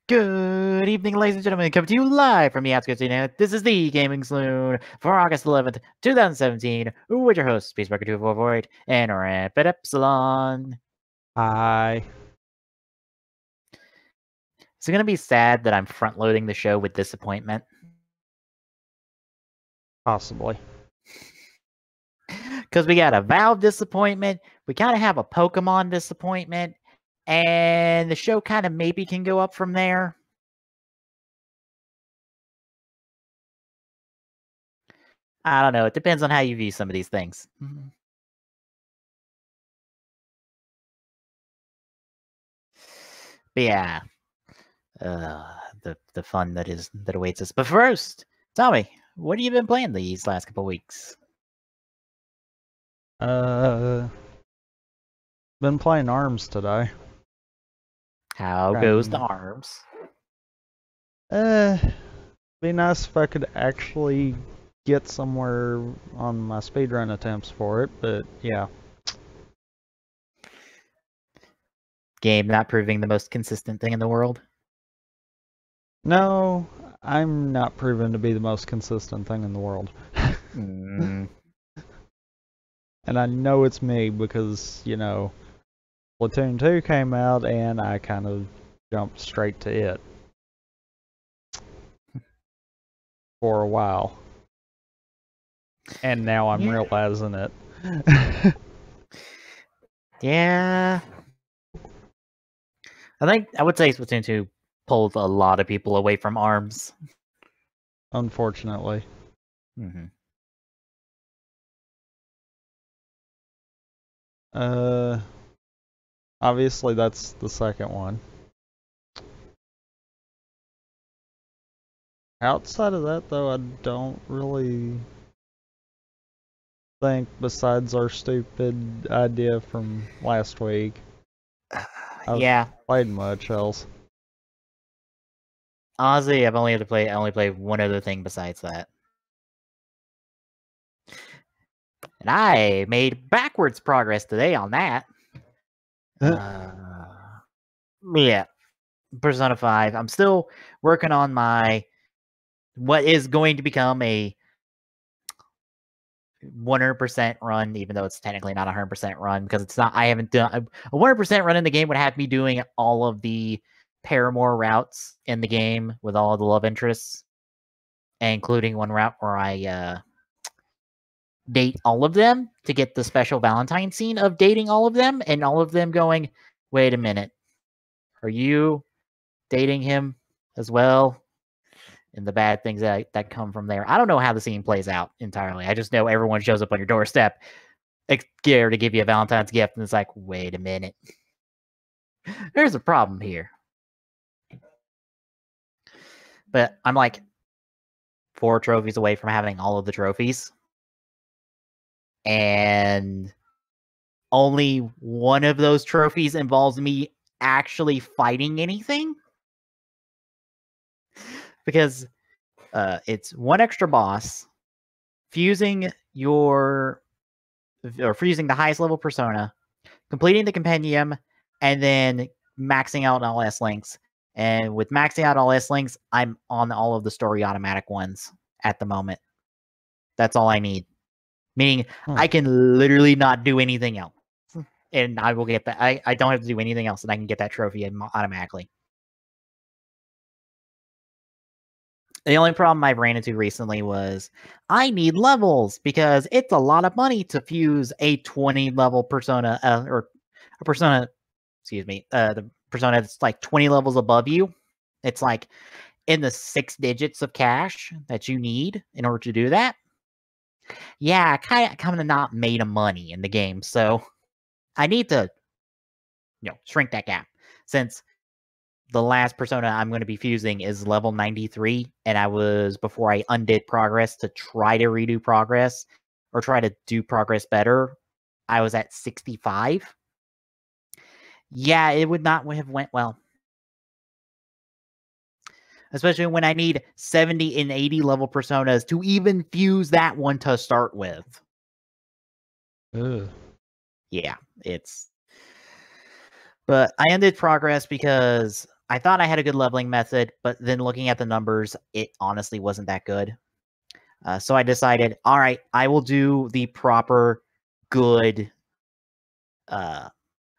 Good evening, ladies and gentlemen. Coming to you live from the outskirts of the internet. This is the Gaming Saloon for August 11th, 2017. With your hosts, Peacebreaker244 and Rampant Epsilon. Hi. Is it going to be sad that I'm front-loading the show with disappointment? Possibly. Because we got a Valve disappointment, we kind of have a Pokemon disappointment, and the show kind of maybe can go up from there. I don't know. It depends on how you view some of these things. But yeah, the fun that awaits us. But first, tell me, what have you been playing these last couple weeks? Been playing ARMS today. How goes the ARMS? Be nice if I could actually get somewhere on my speedrun attempts for it, but yeah. Game not proving the most consistent thing in the world? No, I'm not proven to be the most consistent thing in the world. Mm. And I know it's me because, you know, Splatoon 2 came out and I kind of jumped straight to it. For a while. And now I'm realizing it. Yeah. I would say Splatoon 2 pulled a lot of people away from ARMS. Unfortunately. Mm-hmm. Obviously that's the second one. Outside of that, though, I don't really think, besides our stupid idea from last week, I've played much else. Honestly, I only played one other thing besides that. And I made backwards progress today on that. Yeah. Persona 5. I'm still working on my what is going to become a 100% run, even though it's technically not a 100% run, because it's not. I haven't done a 100% run in the game would have me doing all of the paramour routes in the game with all of the love interests, including one route where I date all of them to get the special Valentine scene of dating all of them, and all of them going, wait a minute, are you dating him as well? And the bad things that come from there. I don't know how the scene plays out entirely. I just know everyone shows up on your doorstep scared to give you a Valentine's gift, and it's like, wait a minute. There's a problem here. But I'm like 4 trophies away from having all of the trophies. And only one of those trophies involves me actually fighting anything. Because it's one extra boss, fusing the highest level persona, completing the compendium, and then maxing out all S-links. And with maxing out all S-links, I'm on all of the story automatic ones at the moment. That's all I need. Meaning, I can literally not do anything else. And I will get that. I don't have to do anything else, and I can get that trophy automatically. The only problem I've ran into recently was I need levels because it's a lot of money to fuse a 20 level persona or a persona. Excuse me, the persona that's like 20 levels above you. It's like in the 6 digits of cash that you need in order to do that. Yeah, kind of not made of money in the game, so I need to, shrink that gap since the last persona I'm going to be fusing is level 93, and I was, before I undid progress to try to redo progress or try to do progress better, I was at 65. Yeah, it would not have went well. Especially when I need 70 and 80 level personas to even fuse that one to start with. Yeah, it's... But I ended progress because I thought I had a good leveling method, but then looking at the numbers, it honestly wasn't that good. So I decided, all right, I will do the proper, good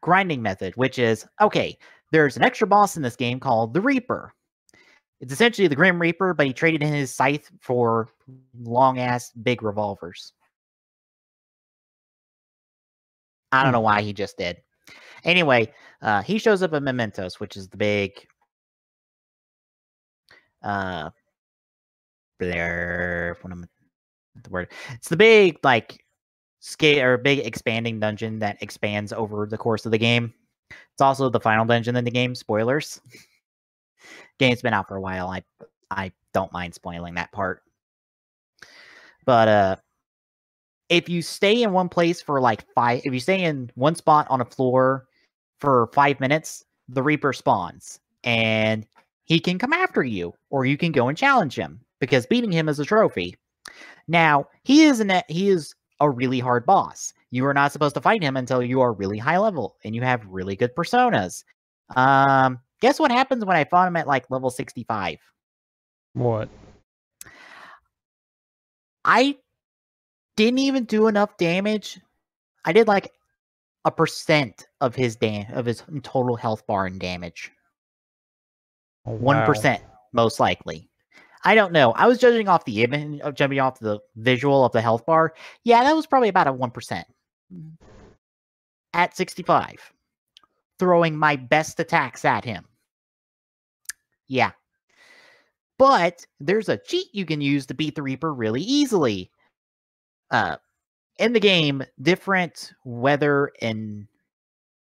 grinding method, which is, okay, there's an extra boss in this game called the Reaper. It's essentially the Grim Reaper, but he traded in his scythe for long-ass big revolvers. I don't know why he just did. Anyway, he shows up in Mementos, which is the big Blair. What am the word? It's the big like scale or big expanding dungeon that expands over the course of the game. It's also the final dungeon in the game. Spoilers. Game's been out for a while. I don't mind spoiling that part. But if you stay in one place for like if you stay in one spot on a floor for 5 minutes, the Reaper spawns and he can come after you, or you can go and challenge him because beating him is a trophy. Now, he is a really hard boss. You are not supposed to fight him until you are really high level and you have really good personas. Guess what happens when I fought him at like level 65? What? I didn't even do enough damage. I did like 1% of his total health bar and damage. Oh, wow. 1%, most likely. I don't know. I was judging off the image, jumping off the visual of the health bar. Yeah, that was probably about a 1%. At 65. Throwing my best attacks at him. Yeah. But there's a cheat you can use to beat the Reaper really easily. In the game, different weather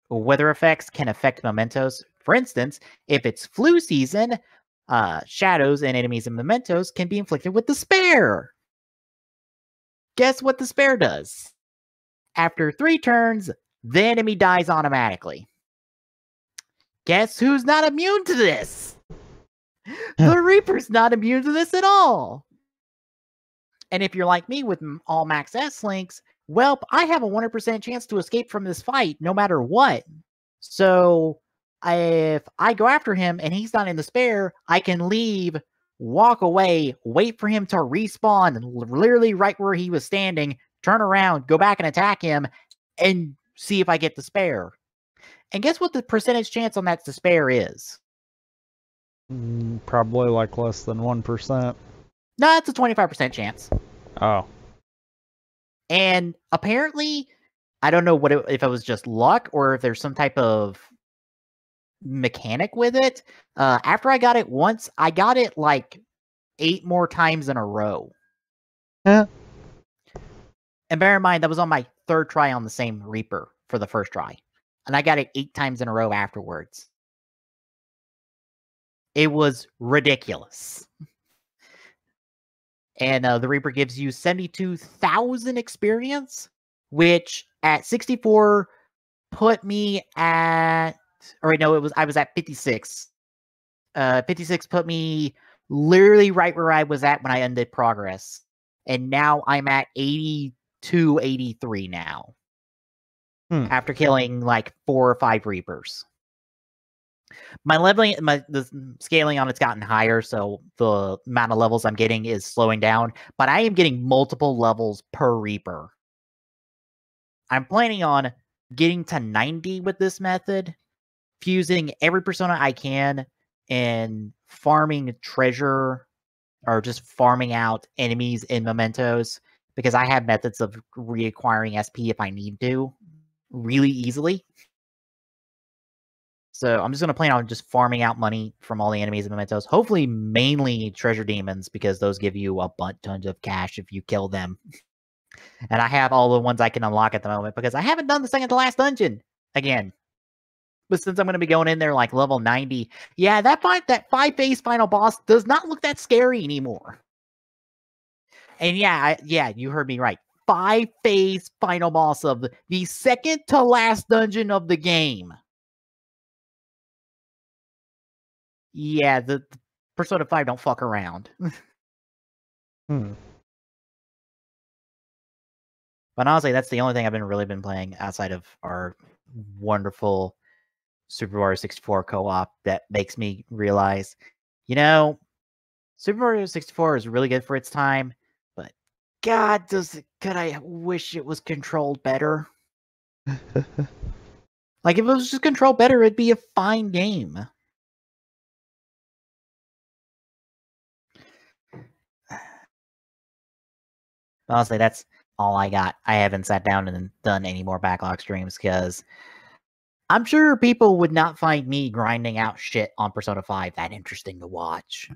effects can affect mementos. For instance, if it's flu season, shadows and enemies and mementos can be inflicted with despair. Guess what despair does? After 3 turns, the enemy dies automatically. Guess who's not immune to this? The Reaper's not immune to this at all. And if you're like me with all max S links, Welp, I have a 100% chance to escape from this fight no matter what. So if I go after him and he's not in despair, I can leave, walk away, wait for him to respawn literally right where he was standing, turn around, go back and attack him, and see if I get despair. And guess what the percentage chance on that despair is? Probably like less than 1%. No, it's a 25% chance. Oh. And apparently, I don't know if it was just luck or if there's some type of mechanic with it. After I got it once, I got it like 8 more times in a row. Yeah. And bear in mind, that was on my 3rd try on the same Reaper for the first try. And I got it 8 times in a row afterwards. It was ridiculous. And the Reaper gives you 72,000 experience, which at 64 put me at, or no, I was at 56. 56 put me literally right where I was at when I ended progress. And now I'm at 82, 83 now. After killing like 4 or 5 Reapers. My leveling, the scaling on it's gotten higher, so the amount of levels I'm getting is slowing down, but I am getting multiple levels per Reaper. I'm planning on getting to 90 with this method, fusing every persona I can, and farming treasure, or just farming out enemies in mementos, because I have methods of reacquiring SP if I need to, really easily. So I'm just going to plan on just farming out money from all the enemies and mementos. Hopefully mainly treasure demons, because those give you a ton of cash if you kill them. And I have all the ones I can unlock at the moment, because I haven't done the second to last dungeon again. But since I'm going to be going in there like level 90, yeah, that 5-phase final boss does not look that scary anymore. And yeah, you heard me right. 5-phase final boss of the second to last dungeon of the game. Yeah, the Persona 5 don't fuck around. But honestly, that's the only thing I've really been playing outside of our wonderful Super Mario 64 co-op that makes me realize, you know, Super Mario 64 is really good for its time, but God, could I wish it was controlled better? Like, if it was just controlled better, it'd be a fine game. Honestly, that's all I got. I haven't sat down and done any more backlog streams because I'm sure people would not find me grinding out shit on Persona 5 that interesting to watch.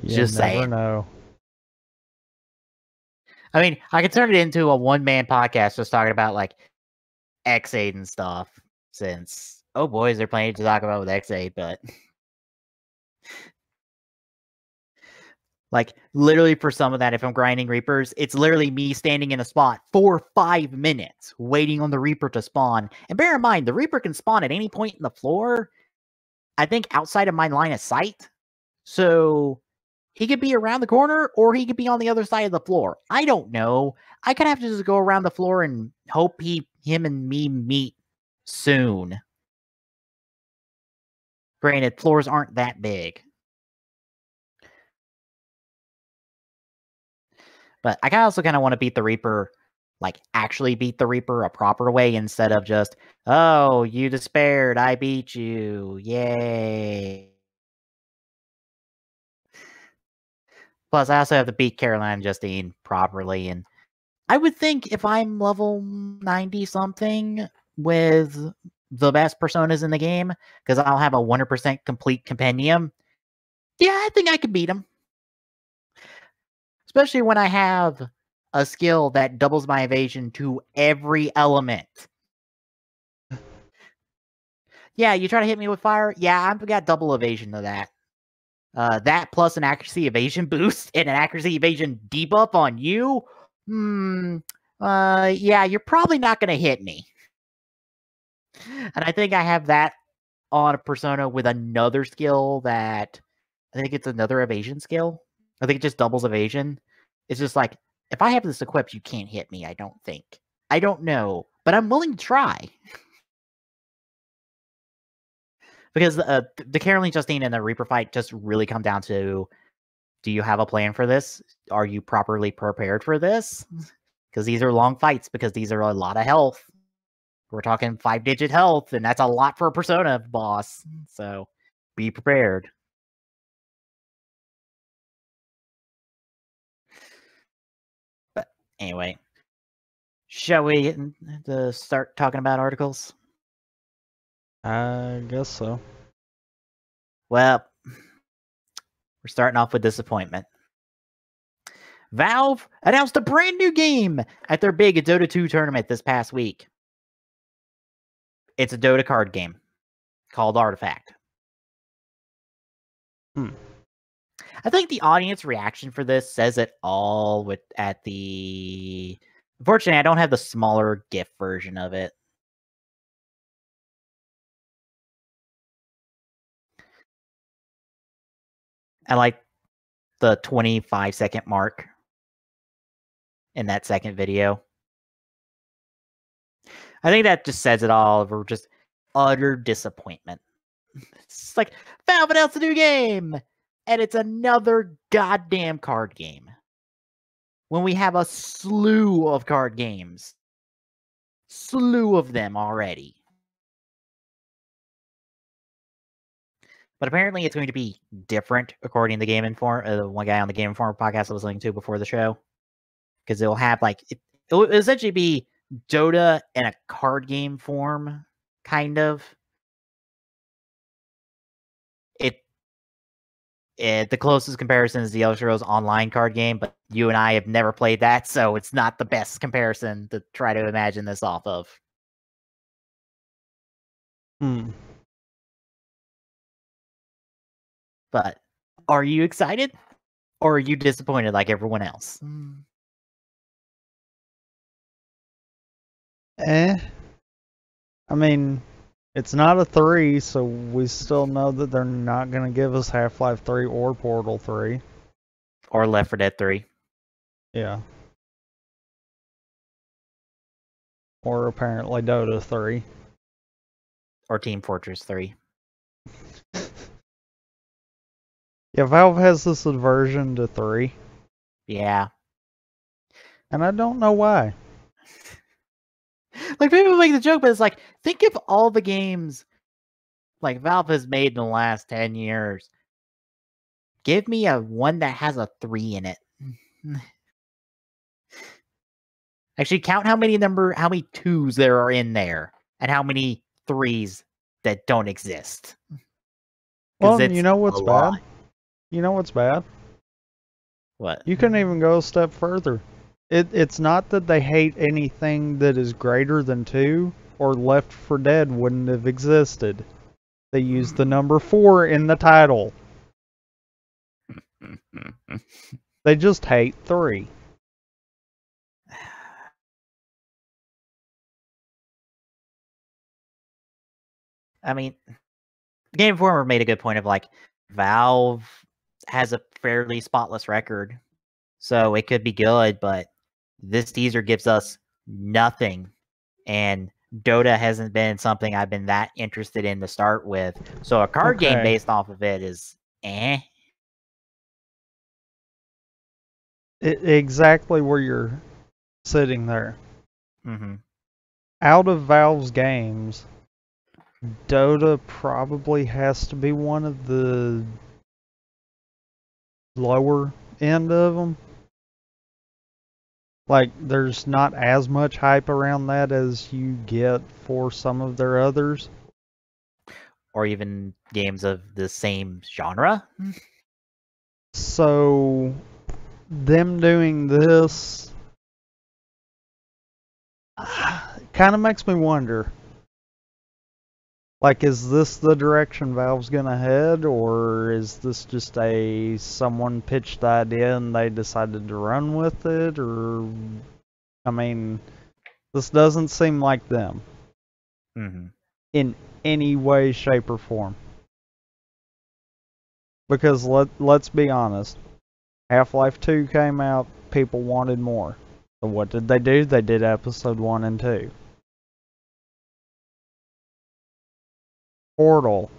You Just never saying. know. I mean, I could turn it into a one-man podcast just talking about, like, X8 and stuff, since, oh boy, is there plenty to talk about with X8, but... Like, literally for some of that, if I'm grinding Reapers, it's literally me standing in a spot for 5 minutes, waiting on the Reaper to spawn. And bear in mind, the Reaper can spawn at any point in the floor, I think outside of my line of sight. So, he could be around the corner, or he could be on the other side of the floor. I don't know. I could have to just go around the floor and hope him and me meet soon. Granted, floors aren't that big. But I also kind of want to beat the Reaper, like actually beat the Reaper a proper way instead of just, oh, you despaired, I beat you, yay. Plus, I also have to beat Caroline and Justine properly, and I would think if I'm level 90-something with the best personas in the game, because I'll have a 100% complete compendium, yeah, I think I could beat him. Especially when I have a skill that doubles my evasion to every element. Yeah, you try to hit me with fire? Yeah, I've got double evasion to that. That plus an accuracy evasion boost and an accuracy evasion debuff on you? Yeah, you're probably not going to hit me. And I think I have that on a persona with another skill that... I think it's another evasion skill. I think it just doubles evasion. It's just like, if I have this equipped, you can't hit me, I don't think. I don't know, but I'm willing to try. Because the Caroline, Justine, and the Reaper fight just really come down to, do you have a plan for this? Are you properly prepared for this? Because these are long fights, because these are a lot of health. We're talking 5-digit health, and that's a lot for a Persona boss. So, be prepared. But anyway, shall we start talking about articles? I guess so. Well, we're starting off with disappointment. Valve announced a brand new game at their big Dota 2 tournament this past week. It's a Dota card game called Artifact. I think the audience reaction for this says it all Unfortunately, I don't have the smaller GIF version of it. I like the 25-second mark in that second video. I think that just says it all. We're just utter disappointment. It's like, Valve announced a new game, and it's another goddamn card game. When we have a slew of card games. Slew of them already. But apparently it's going to be different, according to the Game Informer, the one guy on the Game Informer podcast I was listening to before the show. Because it'll have, like, it'll essentially be Dota in a card game form, kind of. The closest comparison is the Elder Scrolls Online card game, but you and I have never played that, so it's not the best comparison to try to imagine this off of. But are you excited? Or are you disappointed like everyone else? I mean, it's not a 3, so we still know that they're not going to give us Half-Life 3 or Portal 3. Or Left 4 Dead 3. Yeah. Or apparently Dota 3. Or Team Fortress 3. Yeah, Valve has this aversion to 3. Yeah. And I don't know why. Like, people make the joke, but it's like, think of all the games like Valve has made in the last 10 years. Give me one that has a 3 in it. Actually, count how many 2s there are in there, and how many 3s that don't exist. Well, you know what's bad? You know what's bad? What? You couldn't even go a step further. It's not that they hate anything that is greater than 2, or Left 4 Dead wouldn't have existed. They used the number 4 in the title. They just hate 3. I mean, Game Informer made a good point of like, Valve has a fairly spotless record, so it could be good, but this teaser gives us nothing, and Dota hasn't been something I've been that interested in to start with, so a card game based off of it is Exactly where you're sitting there. Mm-hmm. Out of Valve's games, Dota probably has to be one of the lower end of them. Like, there's not as much hype around that as you get for some of their others. Or even games of the same genre. So, them doing this kind of makes me wonder. Like, is this the direction Valve's gonna head, or is this just someone pitched the idea and they decided to run with it, or, I mean, this doesn't seem like them. Mm-hmm. In any way, shape, or form. Because let's be honest, Half-Life 2 came out, people wanted more. So what did they do? They did episode 1 and 2. Portal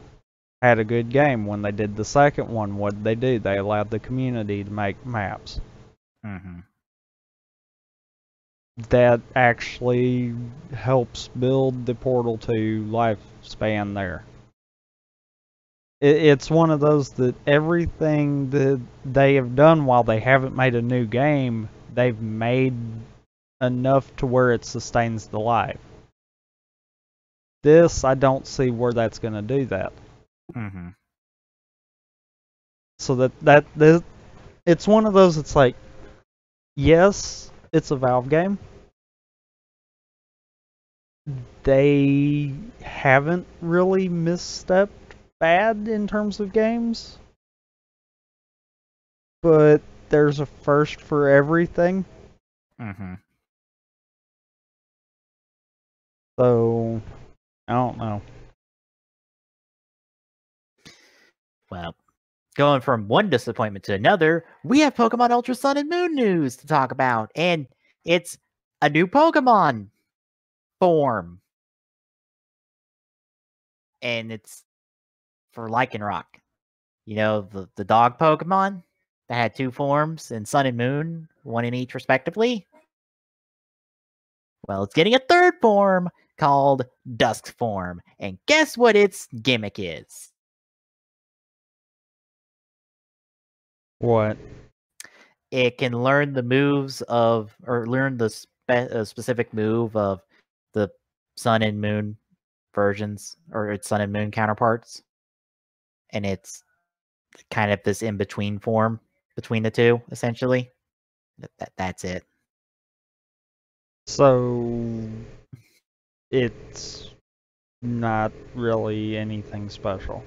had a good game. When they did the second one, what did they do? They allowed the community to make maps. Mm-hmm. That actually helps build the Portal 2 lifespan there. It's one of those that everything that they have done while they haven't made a new game, they've made enough to where it sustains the life. This, I don't see where that's going to do that. Mm-hmm. So it's one of those. It's like, yes, it's a Valve game. They haven't really misstepped bad in terms of games, but there's a first for everything. Mm-hmm. So, I don't know. Well, going from one disappointment to another, we have Pokemon Ultra Sun and Moon news to talk about, and it's a new Pokemon form. And it's for Lycanroc. You know, the dog Pokemon that had 2 forms in Sun and Moon, 1 in each respectively? Well, it's getting a 3rd form called Dusk form. And guess what its gimmick is? What? It can learn the moves of, or learn the specific move of the Sun and Moon versions, or its Sun and Moon counterparts. And it's kind of this in-between form between the two, essentially. That's it. So, it's not really anything special.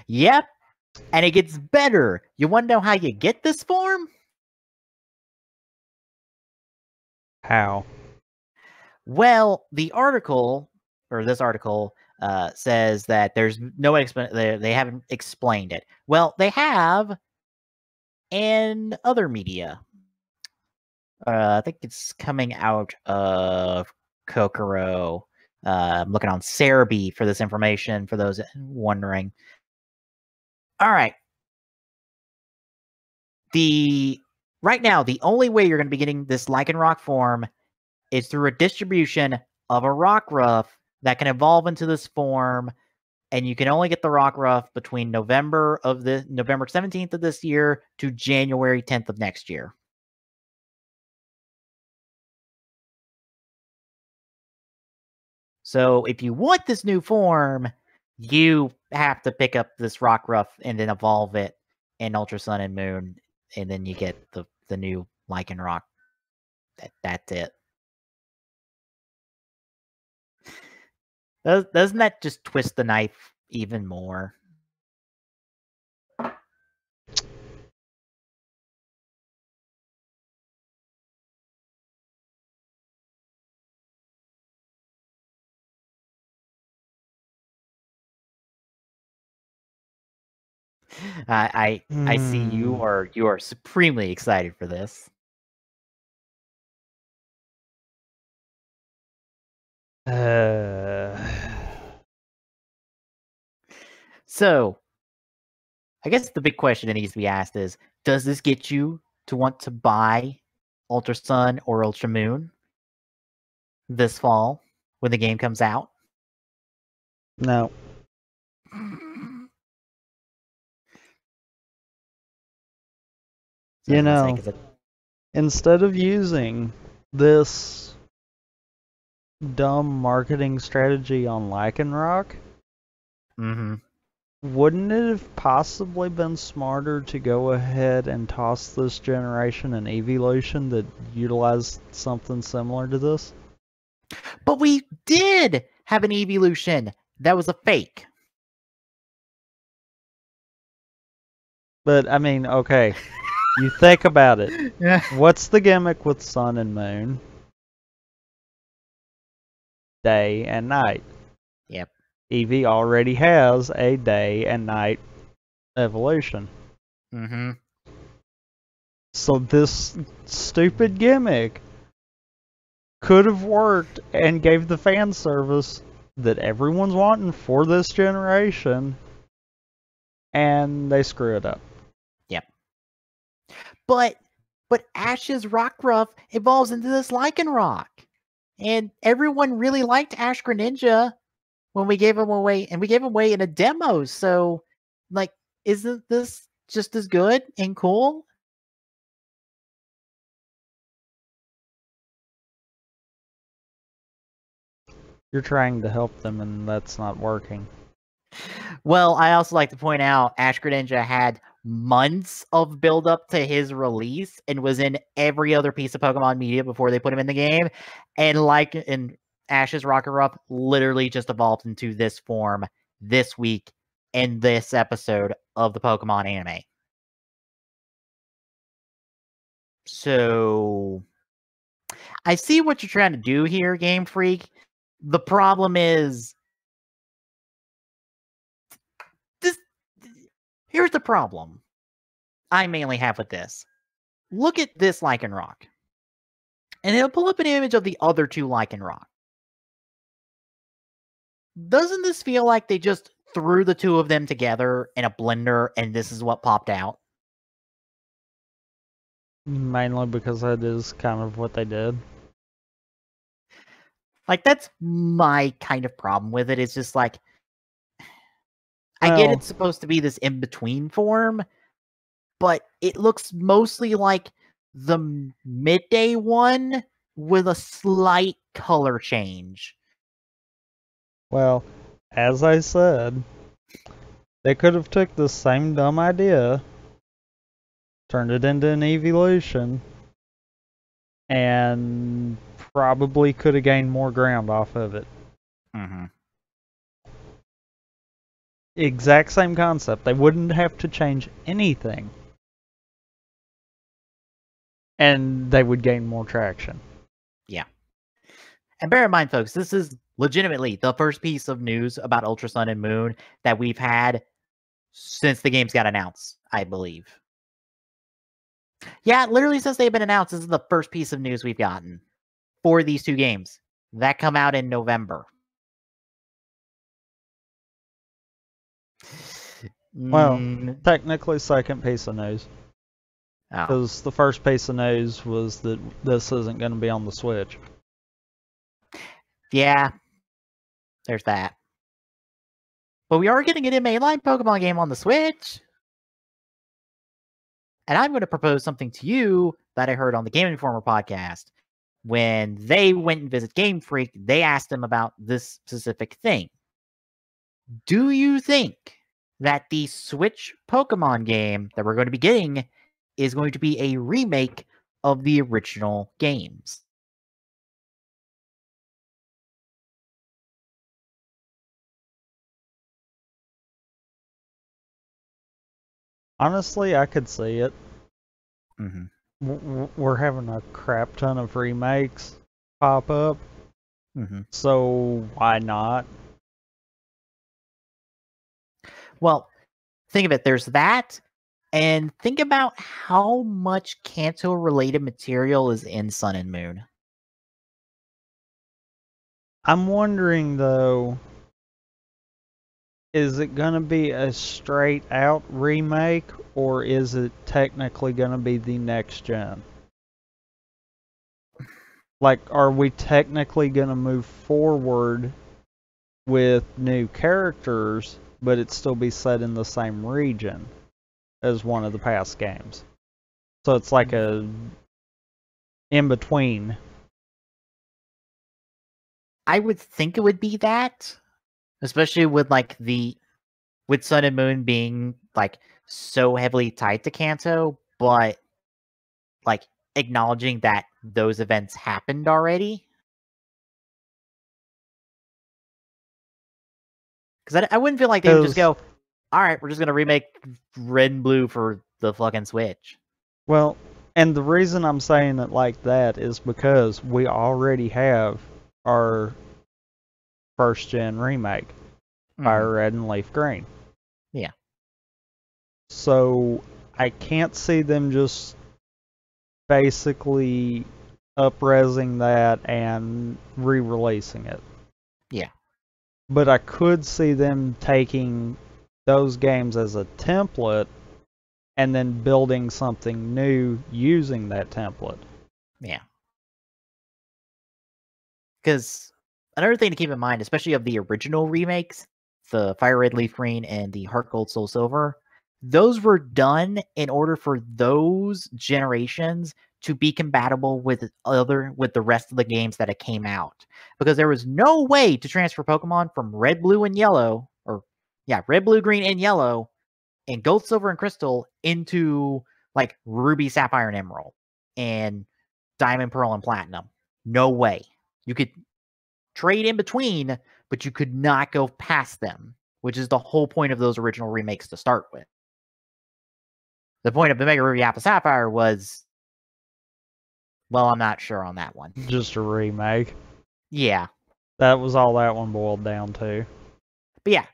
Yep. And it gets better. You want to know how you get this form? How? Well, the article, or this article, says that there's no explanation. They haven't explained it. Well, they have in other media. I think it's coming out of Kokoro. I'm looking on Cerebi for this information, for those wondering. All right. Right now, the only way you're going to be getting this Lycanroc form is through a distribution of a Rockruff that can evolve into this form, and you can only get the Rockruff between November 17th of this year to January 10th of next year. So if you want this new form, you have to pick up this Rockruff and then evolve it in Ultra Sun and Moon, and then you get the new Lycanroc. That's it. Doesn't that just twist the knife even more? I see you are supremely excited for this. So, I guess the big question that needs to be asked is, does this get you to want to buy Ultra Sun or Ultra Moon this fall when the game comes out? No. You know, instead of using this dumb marketing strategy on Lycanroc, wouldn't it have possibly been smarter to go ahead and toss this generation an evolution that utilized something similar to this? But we did have an evolution that was a fake. But, I mean, okay, you think about it. What's the gimmick with Sun and Moon? Day and night. Yep. Eevee already has a day and night evolution. So this stupid gimmick could have worked and gave the fan service that everyone's wanting for this generation, and they screw it up. Yep. But Ash's Rockruff evolves into this Lycanroc. And everyone really liked Ash Greninja when we gave him away, and we gave him away in a demo. So, like, isn't this just as good and cool? You're trying to help them, and that's not working. Well, I also like to point out Ash Greninja had months of build up to his release and was in every other piece of Pokemon media before they put him in the game. And Ash's Rockruff literally just evolved into this form this week in this episode of the Pokemon anime. So I see what you're trying to do here, Game Freak. The problem is here's the problem I mainly have with this. Look at this Lycanroc. And it'll pull up an image of the other two Lycanroc. Doesn't this feel like they just threw the two of them together in a blender and this is what popped out? Mainly because that is kind of what they did. Like, that's my kind of problem with it. It's just like, I get it's supposed to be this in-between form, but it looks mostly like the midday one with a slight color change. Well, as I said, they could have took the same dumb idea, turned it into an evolution, and probably could have gained more ground off of it. Exact same concept. They wouldn't have to change anything. And they would gain more traction. Yeah. And bear in mind, folks, this is legitimately the first piece of news about Ultra Sun and Moon that we've had since the games got announced, I believe. Yeah, it literally says they've been announced. This is the first piece of news we've gotten for these two games that come out in November. Well, Mm, technically second piece of news. oh, Because the first piece of news was that this isn't going to be on the Switch. yeah, there's that. But we are getting an mainline Pokemon game on the Switch. And I'm going to propose something to you that I heard on the Game Informer podcast. When they went and visit Game Freak, they asked them about this specific thing. Do you think that the Switch Pokemon game that we're going to be getting is going to be a remake of the original games? Honestly, I could see it. Mm-hmm. We're having a crap ton of remakes pop up. Mm-hmm. So why not? Well, think of it. There's that. And think about how much Kanto related material is in Sun and Moon. I'm wondering though, is it going to be a straight out remake or is it technically going to be the next gen? Like, are we technically going to move forward with new characters, but it still be set in the same region as one of the past games? So it's like a in between. I would think it would be that, especially with with Sun and Moon being like so heavily tied to Kanto, but like acknowledging that those events happened already. Because I wouldn't feel like they would just go, all right, we're just gonna remake Red and Blue for the fucking Switch. Well, and the reason I'm saying it like that is because we already have our first gen remake, Fire Red and Leaf Green. Yeah. So I can't see them just basically up-resing that and re-releasing it. Yeah. But I could see them taking those games as a template and then building something new using that template. Yeah. Because another thing to keep in mind, especially of the original remakes, the Fire Red, Leaf Green, and the Heart Gold, Soul Silver, those were done in order for those generations to be compatible with the rest of the games that it came out. Because there was no way to transfer Pokemon from Red, Blue, and Yellow, Red, Blue, Green, and Yellow, and Gold, Silver, and Crystal into like Ruby, Sapphire, and Emerald, and Diamond, Pearl, and Platinum. No way. You could trade in between, but you could not go past them, which is the whole point of those original remakes to start with. The point of the Mega Ruby Alpha Sapphire was, well, I'm not sure on that one. Just a remake. Yeah. That was all that one boiled down to. But yeah,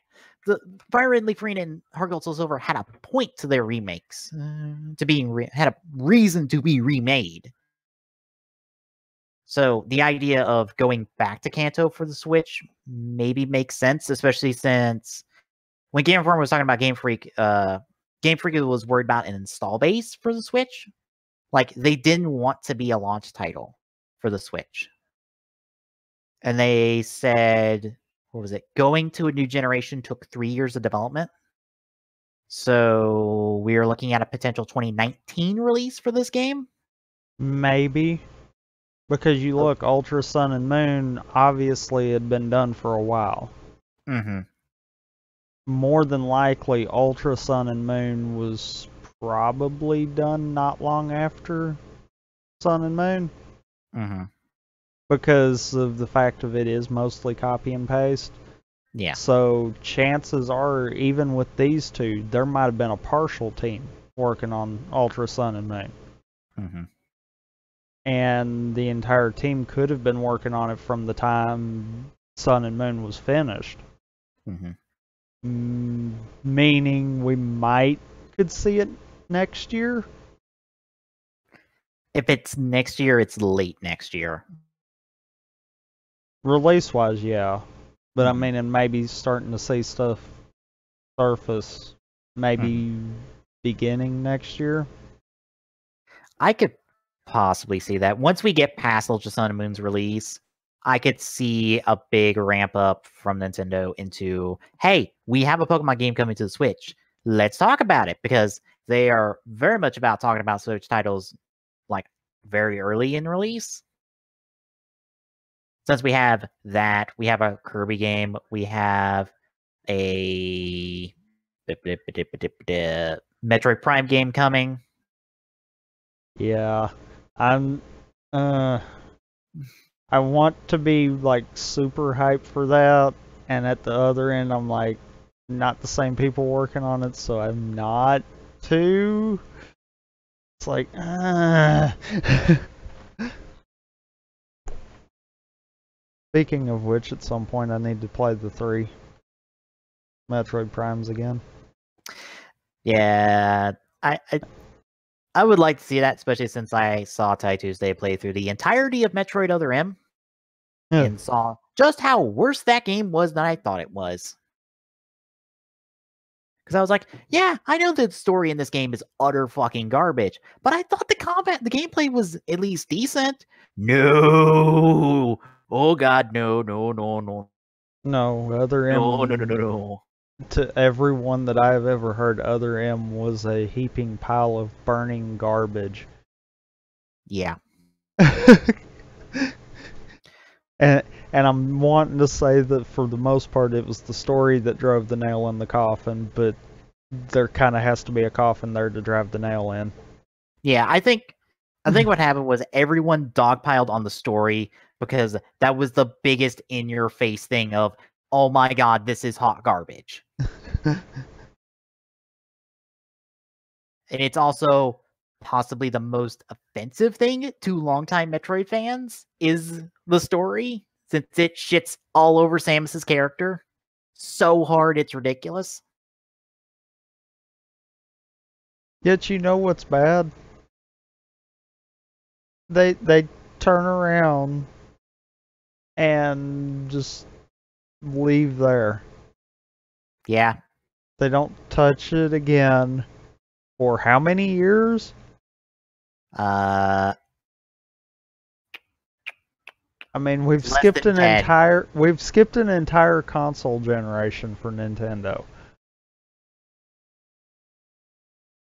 the Fire Red, Leaf Green, and Heart Gold, Soul Silver had a point to their remakes, to being had a reason to be remade. So the idea of going back to Kanto for the Switch maybe makes sense, especially since when Game Informer was talking about Game Freak was worried about an install base for the Switch. Like, they didn't want to be a launch title for the Switch. And they said, what was it? Going to a new generation took 3 years of development. So we are looking at a potential 2019 release for this game. Maybe. Because you look, Ultra Sun and Moon obviously had been done for a while. Mm-hmm. More than likely, Ultra Sun and Moon was probably done not long after Sun and Moon. Mm-hmm. Because of the fact of it is mostly copy and paste. Yeah. So chances are, even with these two, there might have been a partial team working on Ultra Sun and Moon. Mm-hmm. And the entire team could have been working on it from the time Sun and Moon was finished. Mm-hmm. Meaning we could see it next year. If it's next year, it's late next year. Release-wise, yeah. But I mean, and maybe starting to see stuff surface maybe beginning next year. I could possibly see that. Once we get past Ultra Sun and Moon's release, I could see a big ramp up from Nintendo into, hey, we have a Pokemon game coming to the Switch. Let's talk about it, because they are very much about talking about Switch titles like very early in release. Since we have that, we have a Kirby game, we have a Metroid Prime game coming. Yeah, I'm. I want to be like super hyped for that, and at the other end, I'm like, not the same people working on it, so I'm not too. It's like, Speaking of which, at some point I need to play the 3 Metroid Primes again. Yeah, I would like to see that, especially since I saw Ty Tuesday play through the entirety of Metroid Other M and saw just how worse that game was than I thought it was. Because I was like, yeah, I know the story in this game is utter fucking garbage, but I thought the gameplay was at least decent. No. Oh god, no. No, Other M. No. To everyone that I have ever heard, Other M was a heaping pile of burning garbage. Yeah. And I'm wanting to say that for the most part it was the story that drove the nail in the coffin, but there kind of has to be a coffin there to drive the nail in. Yeah, I think what happened was everyone dogpiled on the story because that was the biggest in-your-face thing of, oh my god, this is hot garbage. And it's also possibly the most offensive thing to longtime Metroid fans is the story, since it shits all over Samus's character so hard it's ridiculous. Yet you know what's bad? They turn around and just leave there. Yeah. They don't touch it again for how many years? Uh I mean, we've Less skipped than an 10. entire console generation for Nintendo.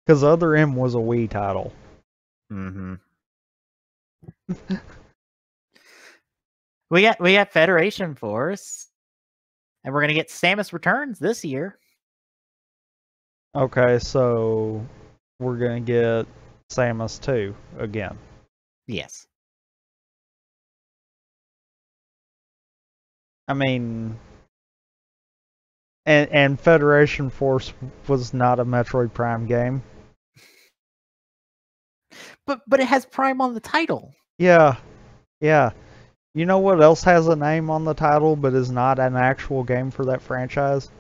Because Other M was a Wii title. Mm-hmm. we got Federation Force, and we're gonna get Samus Returns this year. Okay, so we're gonna get Samus 2 again. Yes. I mean, and Federation Force was not a Metroid Prime game. But it has Prime on the title. Yeah. You know what else has a name on the title but is not an actual game for that franchise?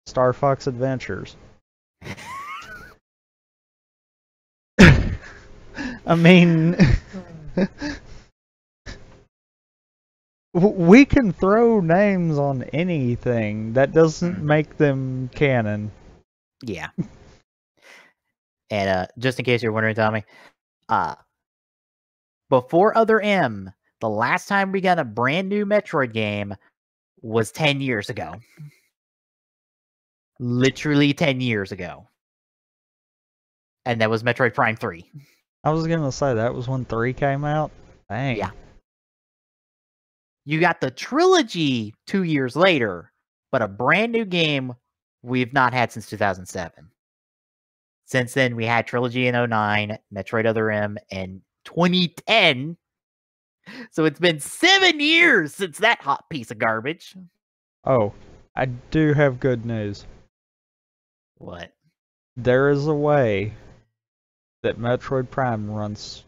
Star Fox Adventures. I mean, we can throw names on anything. That doesn't make them canon. Yeah. And just in case you're wondering, Tommy, before Other M, the last time we got a brand new Metroid game was 10 years ago. Literally 10 years ago. And that was Metroid Prime 3. I was gonna say that was when 3 came out. Dang. Yeah. You got the trilogy 2 years later, but a brand new game we've not had since 2007. Since then, we had Trilogy in 2009, Metroid Other M in 2010. So it's been 7 years since that hot piece of garbage. Oh, I do have good news. What? There is a way that Metroid Prime runs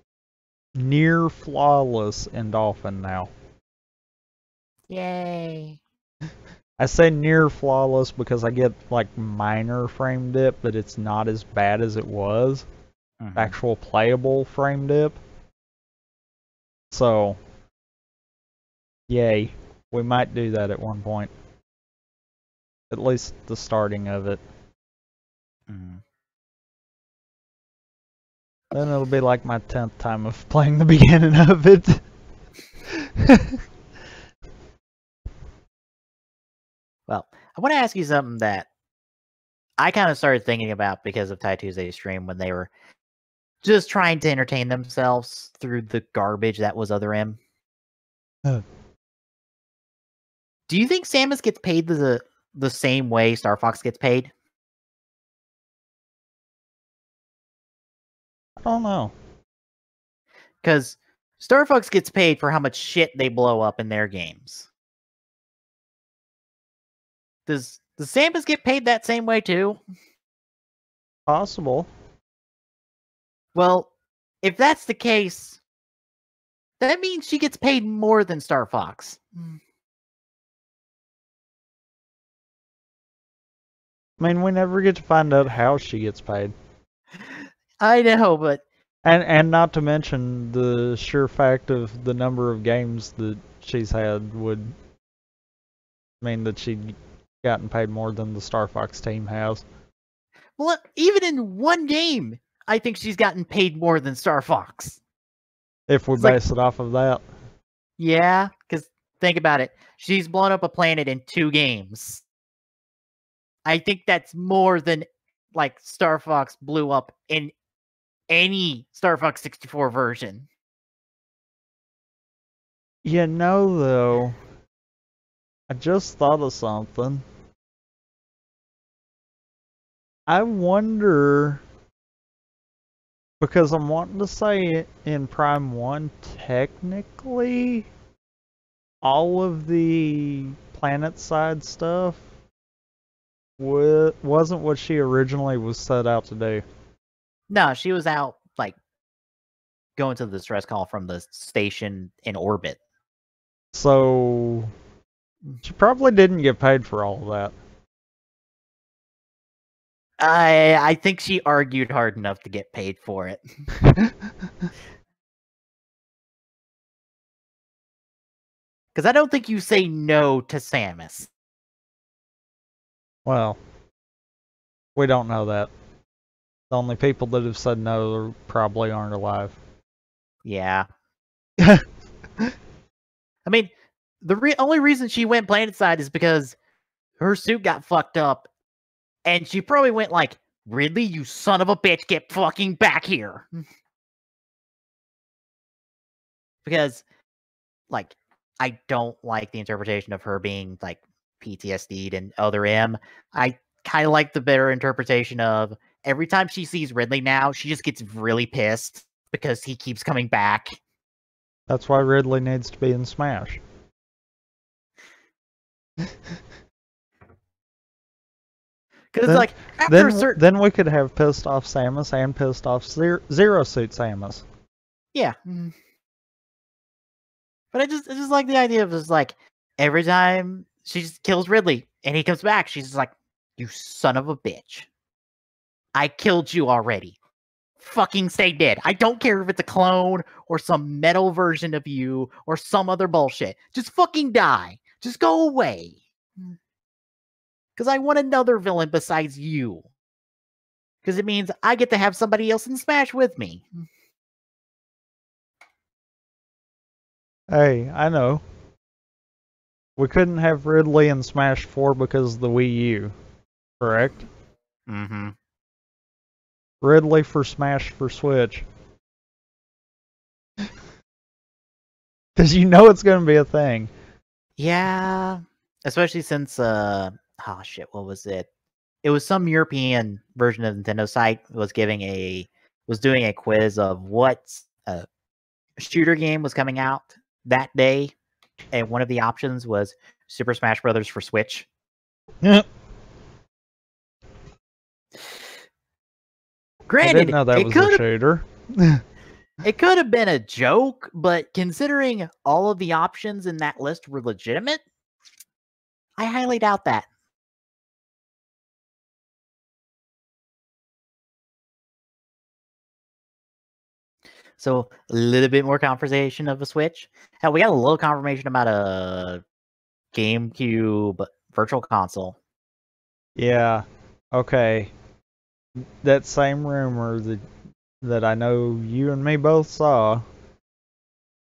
near flawless in Dolphin now. Yay. I say near flawless because I get like minor frame dip, but it's not as bad as it was. Actual playable frame dip. So, yay. We might do that at one point. At least the starting of it. Mm. Then it'll be like my 10th time of playing the beginning of it. Well, I want to ask you something that I kind of started thinking about because of Ty Tuesday's stream when they were just trying to entertain themselves through the garbage that was Other M. Huh. Do you think Samus gets paid the same way Star Fox gets paid? I don't know. Because Star Fox gets paid for how much shit they blow up in their games. Does Samus get paid that same way too? Possible. Well, if that's the case, that means she gets paid more than Star Fox. I mean, we never get to find out how she gets paid. I know, but And not to mention the sheer fact of the number of games that she's had would mean that she'd gotten paid more than the Star Fox team has. well, even in one game, I think she's gotten paid more than Star Fox. If we It's like- base it off of that. Yeah, because think about it. She's blown up a planet in 2 games. I think that's more than like Star Fox blew up in any Star Fox 64 version. You know, though, I just thought of something. I wonder, because I'm wanting to say in Prime 1, technically, all of the planet side stuff wasn't what she originally was set out to do. No, she was out like going to the distress call from the station in orbit. So she probably didn't get paid for all of that. I think she argued hard enough to get paid for it. Because I don't think you say no to Samus. Well, we don't know that. The only people that have said no probably aren't alive. Yeah. I mean, the only reason she went planetside is because her suit got fucked up. And she probably went like, Ridley, you son of a bitch, get fucking back here. Because, like, I don't like the interpretation of her being, like, PTSD'd and Other M. I kind of like the better interpretation of every time she sees Ridley now, she just gets really pissed because he keeps coming back. That's why Ridley needs to be in Smash. Because it's like, after a certain... Then we could have pissed off Samus and pissed off Zero Suit Samus. Yeah. But I just like the idea of just like, every time she just kills Ridley and he comes back, she's just like, you son of a bitch. I killed you already. Fucking stay dead. I don't care if it's a clone or some metal version of you or some other bullshit. Just fucking die. Just go away. Because I want another villain besides you. Because it means I get to have somebody else in Smash with me. Hey, I know. We couldn't have Ridley in Smash 4 because of the Wii U, correct? Mm-hmm. Ridley for Smash for Switch. Because you know it's going to be a thing. Yeah. Especially since, oh shit, what was it? It was some European version of Nintendo site was doing a quiz of what shooter game was coming out that day, and one of the options was Super Smash Brothers for Switch. Granted, I didn't know that was a shooter. It could have been a joke, but considering all of the options in that list were legitimate, I highly doubt that. So a little bit more conversation of a Switch. Hell, we got a little confirmation about a GameCube Virtual Console. Yeah. Okay. that same rumor that I know you and me both saw.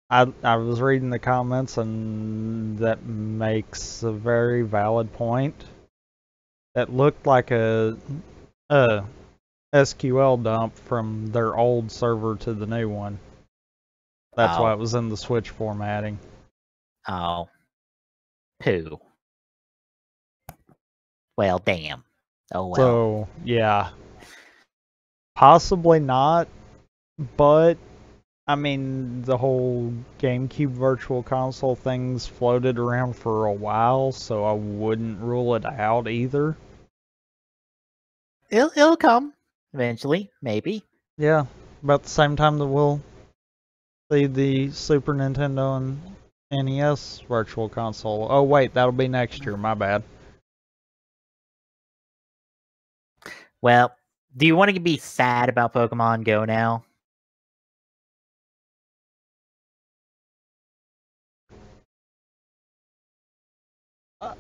I was reading the comments, and that makes a very valid point. That looked like a SQL dump from their old server to the new one. That's why Oh, it was in the switch formatting. oh, poo. Well, damn. Oh well. So, yeah, possibly not, but I mean, the whole GameCube Virtual Console thing's floated around for a while, so I wouldn't rule it out either. It'll come eventually, maybe. Yeah, about the same time that we'll see the Super Nintendo and NES Virtual Console. Oh, wait, that'll be next year, my bad. Well, do you want to be sad about Pokemon Go now?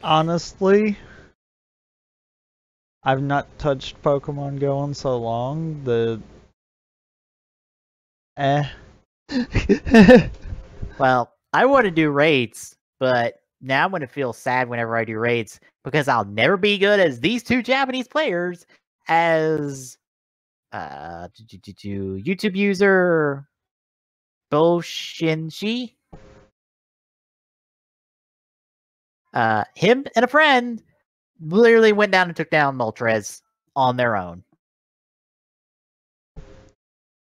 Honestly, I've not touched Pokemon Go in so long that. Eh. Well, I want to do raids, but now I'm going to feel sad whenever I do raids because I'll never be good as these two Japanese players as YouTube user Boshinshi. Him and a friend literally went down and took down Moltres on their own.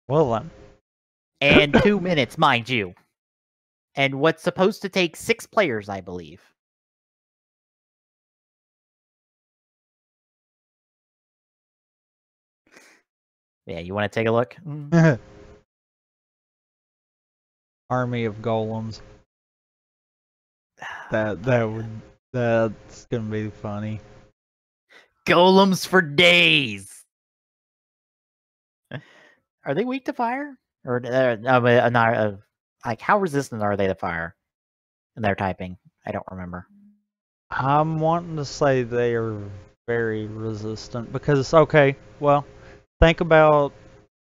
Well then. And 2 minutes, mind you. And what's supposed to take 6 players, I believe. Yeah, you want to take a look? Army of golems. That's gonna be funny. Golems for days. Are they weak to fire? Or like how resistant are they to fire? In their typing, I don't remember. I'm wanting to say they are very resistant because okay, well, think about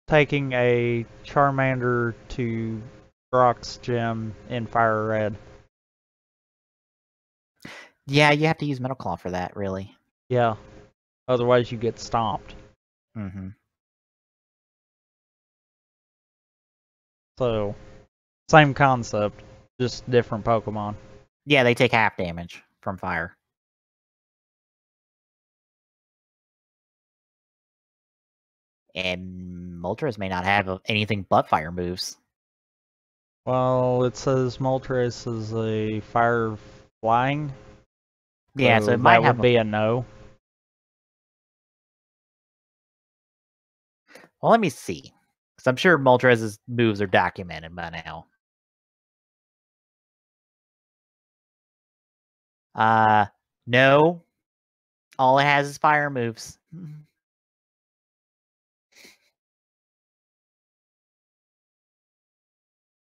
taking a Charmander to Brock's gym in Fire Red. Yeah, you have to use Metal Claw for that, really. Yeah. Otherwise you get stomped. Mm-hmm. So same concept, just different Pokemon. Yeah, they take half damage from fire. And Moltres may not have anything but fire moves. Well, it says Moltres is a fire flying. Yeah, so So it might that have would be a no. Well, let me see. Because I'm sure Moltres' moves are documented by now. No. All it has is fire moves.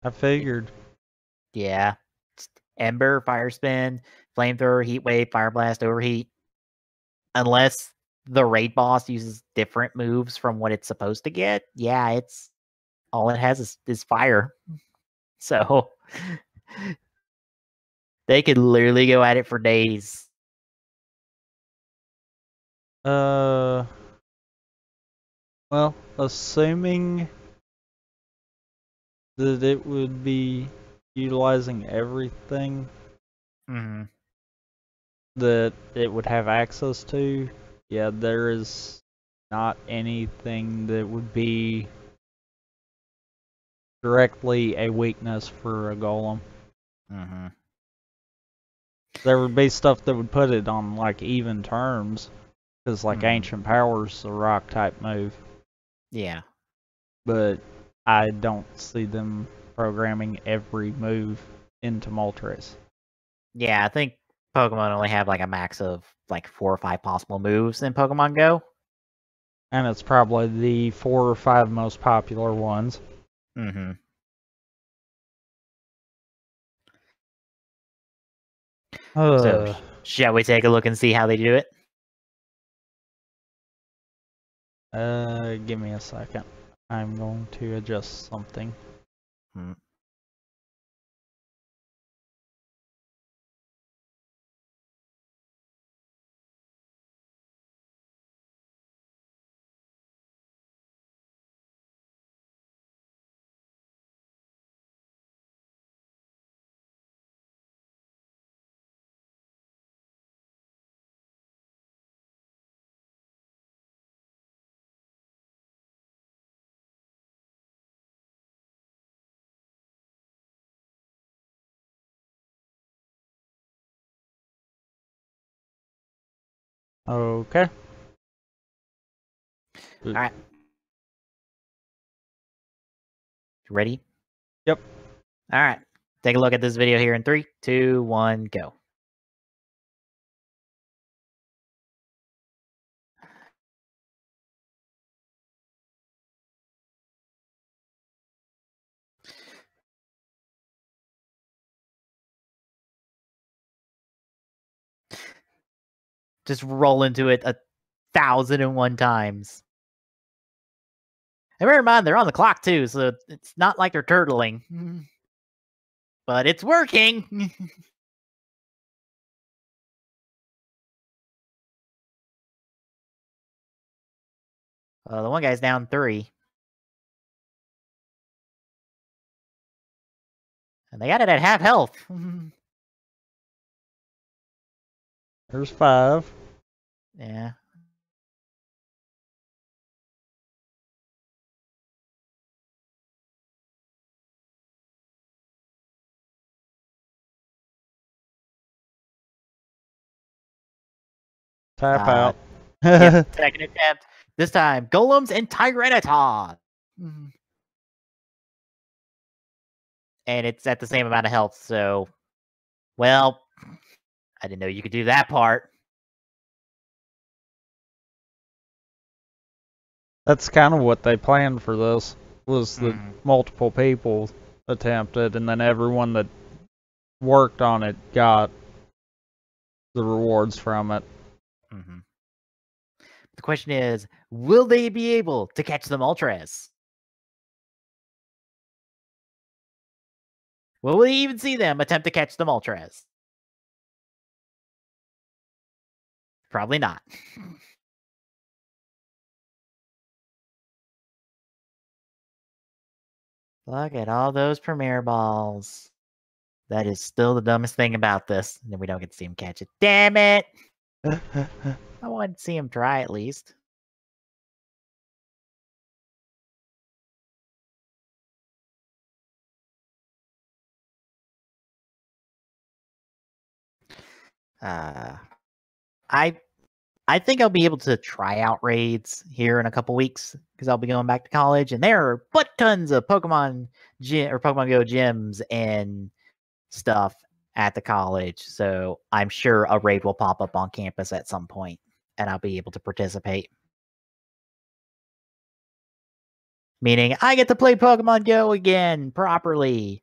I figured. Yeah. Ember, Fire Spin, Flamethrower, Heat Wave, Fire Blast, Overheat. Unless the raid boss uses different moves from what it's supposed to get. Yeah, it's all it has is fire. So they could literally go at it for days. Well, assuming that it would be utilizing everything Mm-hmm. that it would have access to, yeah, there is not anything that would be directly a weakness for a golem. Mm-hmm. There would be stuff that would put it on like even terms, because like Ancient Power's a rock type move. Yeah. But I don't see them programming every move into Moltres. Yeah, I think Pokemon only have like a max of like 4 or 5 possible moves in Pokemon Go. And it's probably the 4 or 5 most popular ones. Mm-hmm. So, shall we take a look and see how they do it? Give me a second. I'm going to adjust something. Hmm. Okay. All right. Ready? Yep. All right. Take a look at this video here in 3, 2, 1, go. Just roll into it 1,001 times. And bear in mind, they're on the clock too, so it's not like they're turtling. But it's working! The one guy's down 3. And they got it at half health. There's 5. Yeah. Tap out. Yep, second attempt. This time, Golems and Tyranitar. And it's at the same amount of health, so... Well, I didn't know you could do that part. That's kind of what they planned for this, was that multiple people attempted, and then everyone that worked on it got the rewards from it. Mm-hmm. The question is, will they be able to catch the Moltres? Will we even see them attempt to catch the Moltres? Probably not. Look at all those Premier Balls. That is still the dumbest thing about this. And then we don't get to see him catch it. Damn it! I wanted to see him try at least. I think I'll be able to try out raids here in a couple weeks because I'll be going back to college, and there are butt tons of Pokemon Pokemon Go gyms and stuff at the college. So I'm sure a raid will pop up on campus at some point, and I'll be able to participate. Meaning I get to play Pokemon Go again properly.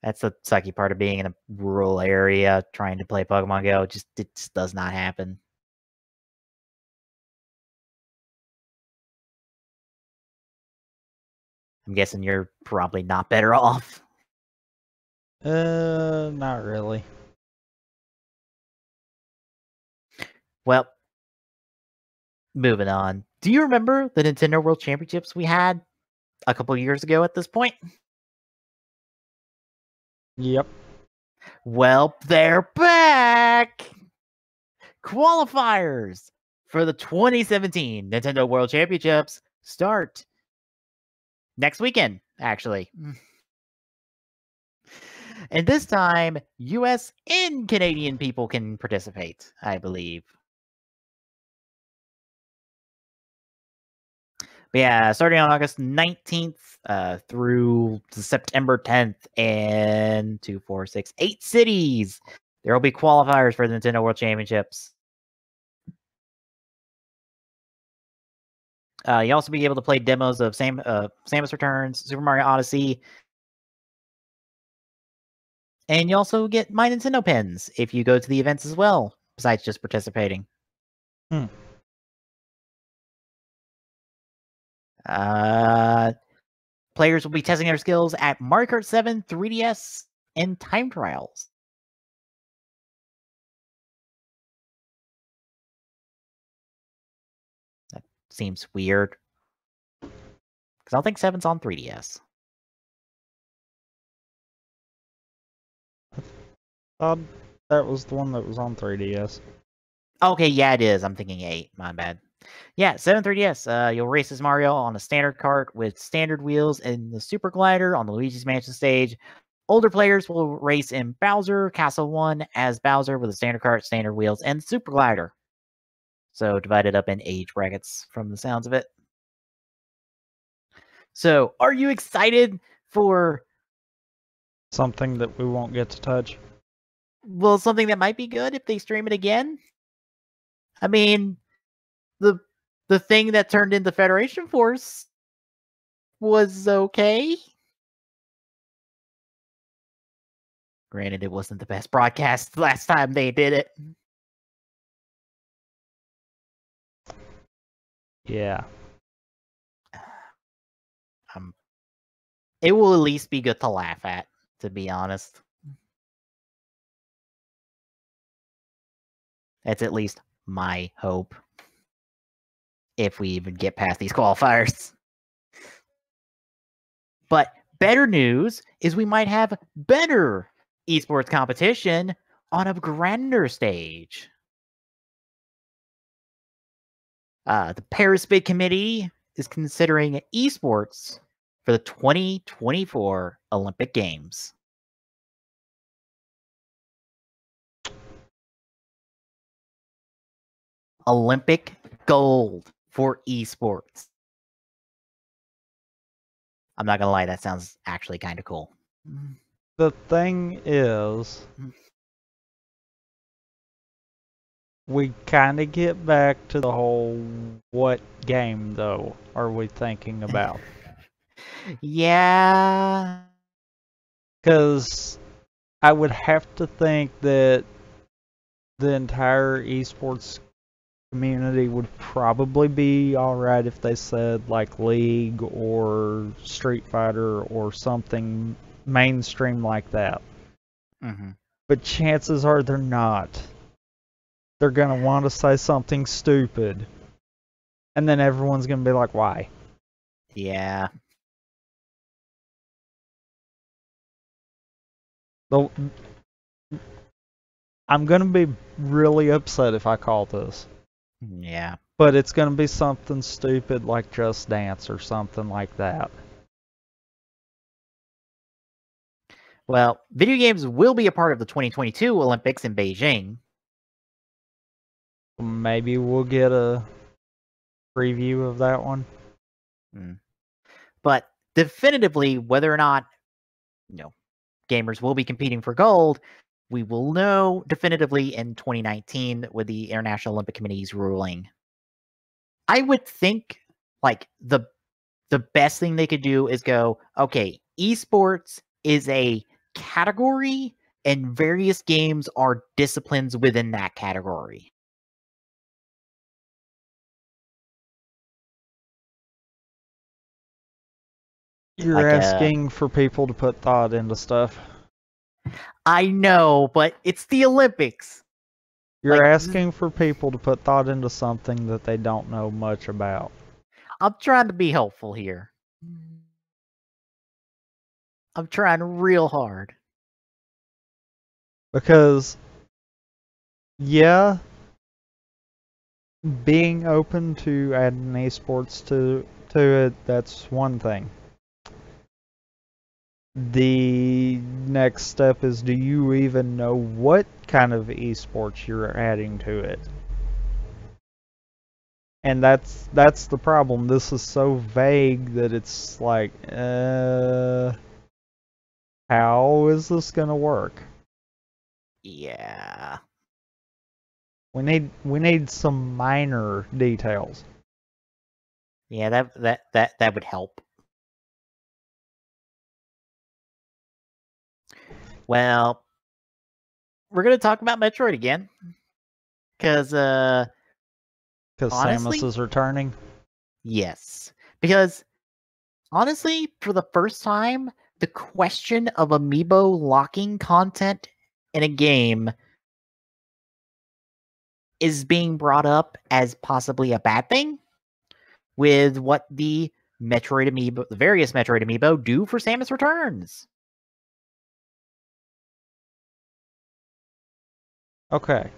That's the sucky part of being in a rural area trying to play Pokemon Go. It just does not happen. I'm guessing you're probably not better off. Not really. Well, moving on. Do you remember the Nintendo World Championships we had a couple years ago at this point? Yep. Well, they're back! Qualifiers for the 2017 Nintendo World Championships start next weekend, actually. And this time, US and Canadian people can participate, I believe. But yeah, starting on August 19th through September 10th, and 2, 4, 6, 8 cities. There will be qualifiers for the Nintendo World Championships. You'll also be able to play demos of Samus Returns, Super Mario Odyssey, and you also get My Nintendo pins if you go to the events as well, besides just participating. Players will be testing their skills at Mario Kart 7, 3DS, and time trials. That seems weird. Because I don't think 7's on 3DS. That was the one that was on 3DS. Okay, yeah, it is. I'm thinking 8. My bad. Yeah, 7 3DS. You'll race as Mario on a standard kart with standard wheels and the Super Glider on the Luigi's Mansion stage. Older players will race in Bowser Castle 1 as Bowser with a standard kart, standard wheels, and Super Glider. So divided up in age brackets from the sounds of it. So, are you excited for something that we won't get to touch? Well, something that might be good if they stream it again? I mean, the thing that turned into Federation Force was okay. Granted, it wasn't the best broadcast last time they did it. Yeah. It will at least be good to laugh at, to be honest. That's at least my hope. If we even get past these qualifiers. But better news is we might have better esports competition on a grander stage. The Paris Bid Committee is considering esports for the 2024 Olympic Games. Olympic gold for esports. I'm not gonna lie, that sounds actually kind of cool. The thing is, we kind of get back to the whole what game, though, are we thinking about? Yeah. Because I would have to think that the entire esports community would probably be alright if they said like League or Street Fighter or something mainstream like that. Mm-hmm. But chances are they're not. They're going to want to say something stupid. And then everyone's going to be like, why? Yeah. I'm going to be really upset if I call this. Yeah. But it's going to be something stupid like Just Dance or something like that. Well, video games will be a part of the 2022 Olympics in Beijing. Maybe we'll get a preview of that one. But definitively, whether or not, gamers will be competing for gold, we will know definitively in 2019 with the International Olympic Committee's ruling. I would think like the best thing they could do is go, okay, esports is a category and various games are disciplines within that category. You're asking for people to put thought into stuff. I know, but it's the Olympics. You're asking for people to put thought into something that they don't know much about. I'm trying to be helpful here. I'm trying real hard. Because, yeah, being open to adding esports to it, that's one thing. The next step is, do you even know what kind of esports you're adding to it? And that's the problem. This is so vague that it's like, how is this gonna work? Yeah. We need some minor details. Yeah, that would help. Well, we're gonna talk about Metroid again, because Samus is returning. Yes, Because honestly, for the first time, the question of amiibo locking content in a game is being brought up as possibly a bad thing with what the various Metroid amiibo do for Samus Returns. Okay.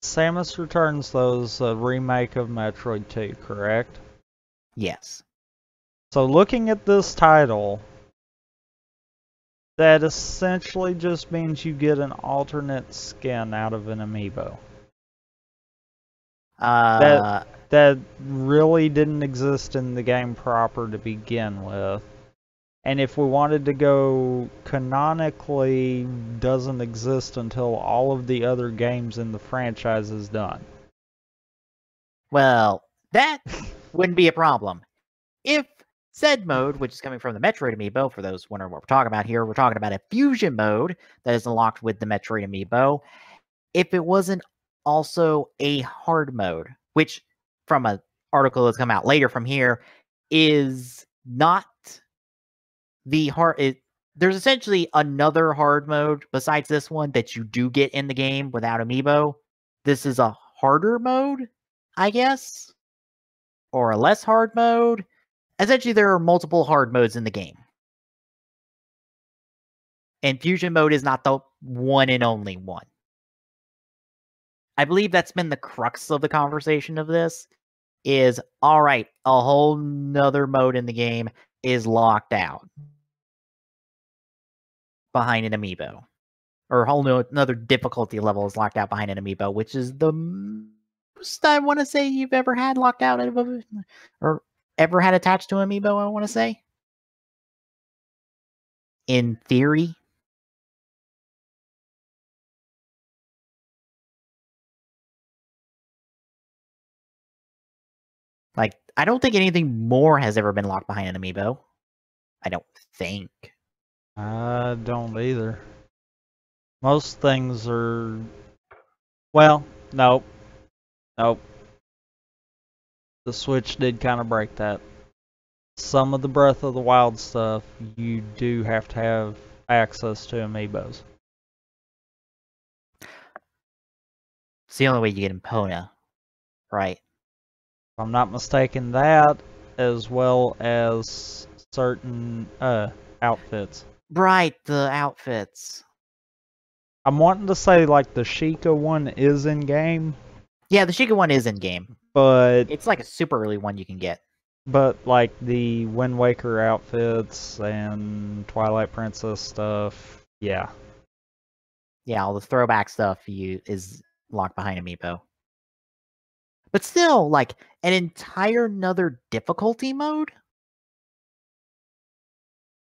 Samus Returns, though, is a remake of Metroid 2, correct? Yes. So looking at this title, that essentially just means you get an alternate skin out of an amiibo. That really didn't exist in the game proper to begin with. And if we wanted to go canonically, doesn't exist until all of the other games in the franchise is done. Well, that wouldn't be a problem. If said mode, which is coming from the Metroid amiibo, for those wondering what we're talking about here, we're talking about a fusion mode that is unlocked with the Metroid amiibo. If it wasn't also a hard mode, which from an article that's come out later from here is not the hard. There's essentially another hard mode besides this one that you do get in the game without amiibo. This is a harder mode, I guess, or a less hard mode. Essentially, there are multiple hard modes in the game. And fusion mode is not the one and only one. I believe that's been the crux of the conversation of this is, all right, a whole nother mode in the game is locked out behind an amiibo. Or a whole another difficulty level is locked out behind an amiibo, which is the most I want to say you've ever had locked out or ever had attached to an amiibo, I want to say. In theory. Like, I don't think anything more has ever been locked behind an amiibo. I don't think. I don't either. Most things are... Well, nope. Nope. The Switch did kind of break that. Some of the Breath of the Wild stuff, you do have to have access to amiibos. It's the only way you get Epona, right? If I'm not mistaken, that as well as certain outfits. Right, the outfits. I'm wanting to say like the Sheikah one is in game. Yeah, the Sheikah one is in game. But it's like a super early one you can get. But like the Wind Waker outfits and Twilight Princess stuff, yeah. Yeah, all the throwback stuff is locked behind amiibo. But still, like, an entire another difficulty mode?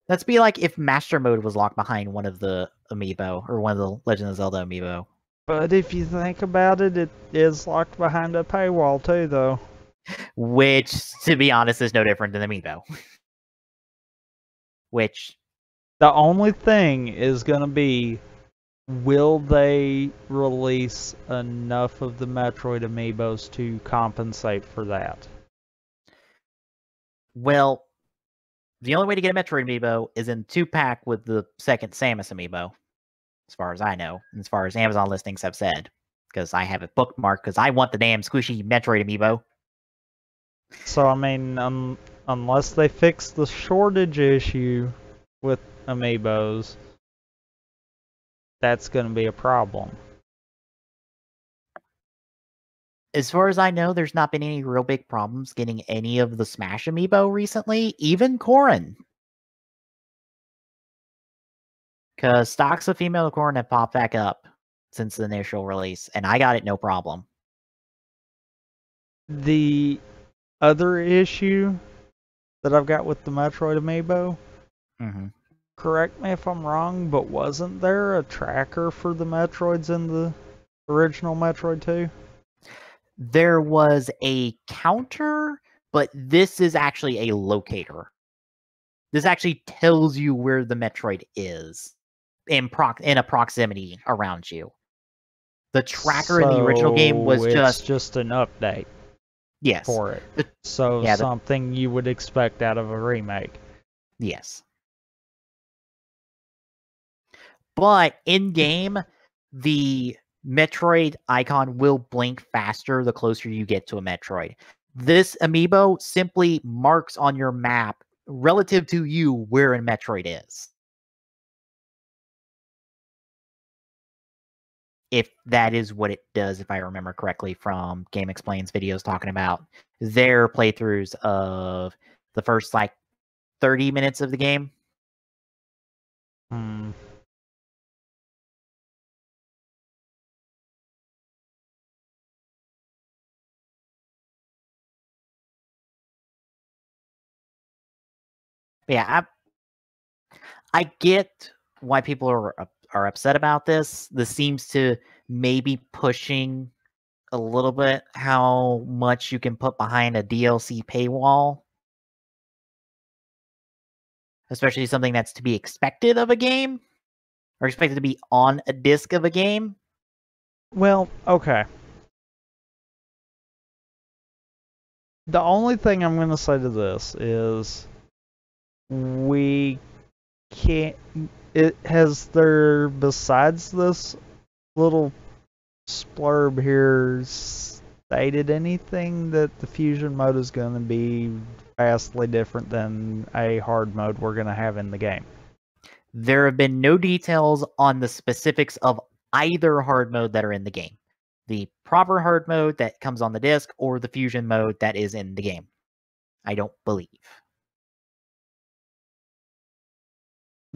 Let's be like if Master Mode was locked behind one of the amiibo, or one of the Legend of Zelda amiibo. But if you think about it, it is locked behind a paywall too, though. Which, to be honest, is no different than amiibo. Which... The only thing is going to be, will they release enough of the Metroid amiibos to compensate for that? Well, the only way to get a Metroid amiibo is in 2-pack with the second Samus amiibo, as far as I know, and as far as Amazon listings have said. Because I have it bookmarked, because I want the damn squishy Metroid amiibo. So, I mean, unless they fix the shortage issue with amiibos, that's going to be a problem. As far as I know, there's not been any real big problems getting any of the Smash amiibo recently, even Corrin. Because stocks of female Corrin have popped back up since the initial release, and I got it no problem. The other issue that I've got with the Metroid amiibo, correct me if I'm wrong, but wasn't there a tracker for the Metroids in the original Metroid 2? There was a counter, but this is actually a locator. This actually tells you where the Metroid is in a proximity around you. The tracker in the original game was just an update. Yes. for it. The- So yeah, something you would expect out of a remake. yes. But in game, the Metroid icon will blink faster the closer you get to a Metroid. This amiibo simply marks on your map relative to you where a Metroid is. If that is what it does, if I remember correctly from Game Explains videos talking about their playthroughs of the first like 30 minutes of the game. Hmm. Yeah, I get why people are upset about this. This seems to maybe pushing a little bit how much you can put behind a DLC paywall, especially something that's to be expected of a game or expected to be on a disc of a game. Well, okay. The only thing I'm going to say to this is we can't. It has there, besides this little splurb here, stated anything that the fusion mode is going to be vastly different than a hard mode we're going to have in the game? There have been no details on the specifics of either hard mode that are in the game. The proper hard mode that comes on the disc or the fusion mode that is in the game. I don't believe.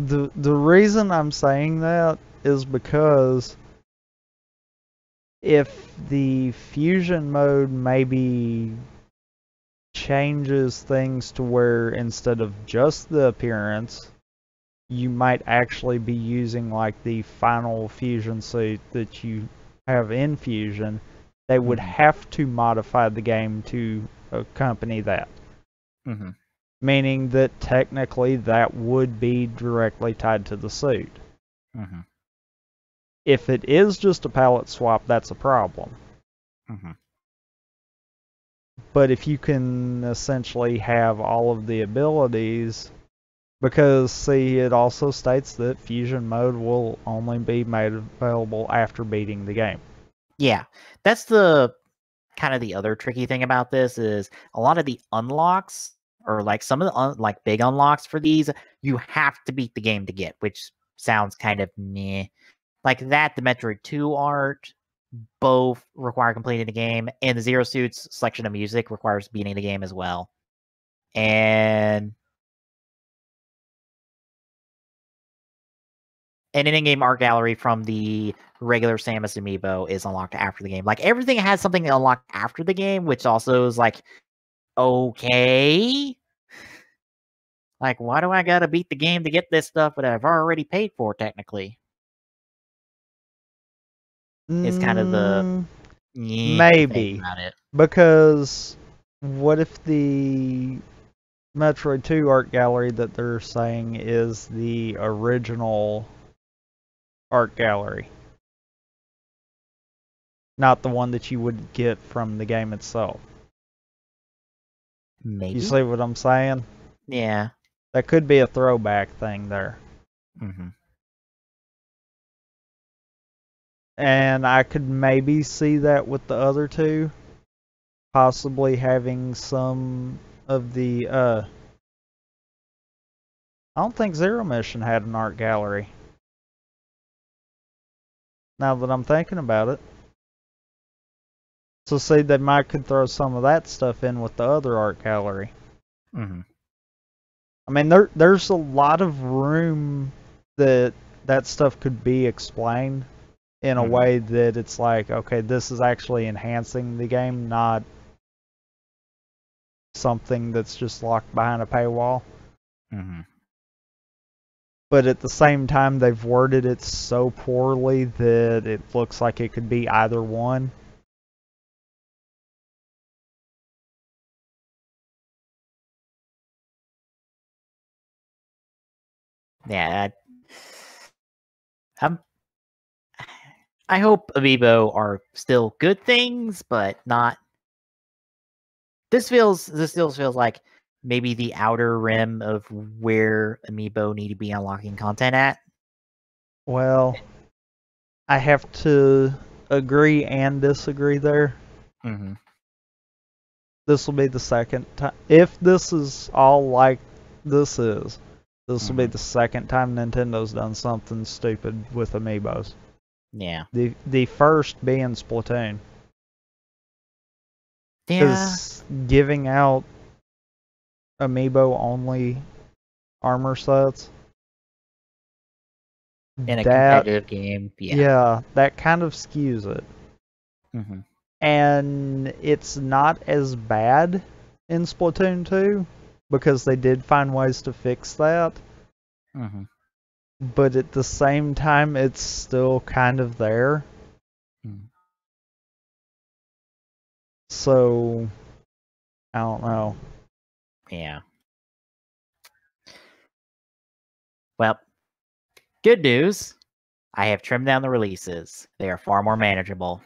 The reason I'm saying that is because if the fusion mode maybe changes things to where instead of just the appearance, you might actually be using like the final fusion suit that you have in fusion, they would have to modify the game to accompany that. Mm-hmm. Meaning that technically that would be directly tied to the suit. Mm-hmm. If it is just a palette swap, that's a problem. Mm-hmm. But if you can essentially have all of the abilities, because see, it also states that fusion mode will only be made available after beating the game. Yeah, that's the kind of the other tricky thing about this is a lot of the unlocks or like some of the like big unlocks for these you have to beat the game to get, which sounds kind of meh. Like that, the Metroid 2 art both require completing the game, and the Zero Suits selection of music requires beating the game as well. And an in-game art gallery from the regular Samus amiibo is unlocked after the game. Like everything has something unlocked after the game, which also is like, okay. Like, why do I gotta beat the game to get this stuff that I've already paid for, technically? Is kind of the thing Maybe. about it. Because what if the Metroid 2 art gallery that they're saying is the original art gallery? Not the one that you would get from the game itself. Maybe. You see what I'm saying? Yeah. That could be a throwback thing there. Mm-hmm. And I could maybe see that with the other two. Possibly having some of the I don't think Zero Mission had an art gallery. Now that I'm thinking about it. So see, they might could throw some of that stuff in with the other art gallery. Mm-hmm. I mean, there's a lot of room that stuff could be explained in a way that it's like, okay, this is actually enhancing the game, not something that's just locked behind a paywall. Mm-hmm. But at the same time, they've worded it so poorly that it looks like it could be either one. Yeah. I hope Amiibo are still good things, but not This still feels like maybe the outer rim of where Amiibo need to be unlocking content at. Well, I have to agree and disagree there. Mm-hmm. This will be the second time. If this is all like this is, this will be the second time Nintendo's done something stupid with Amiibos. Yeah. The first being Splatoon. Yeah. Because giving out Amiibo only armor sets In a competitive game. Yeah, that kind of skews it. Mm-hmm. And it's not as bad in Splatoon 2 because they did find ways to fix that. Mm-hmm. But at the same time, it's still kind of there. Mm-hmm. So, I don't know. Yeah. Well, good news. I have trimmed down the releases. They are far more manageable.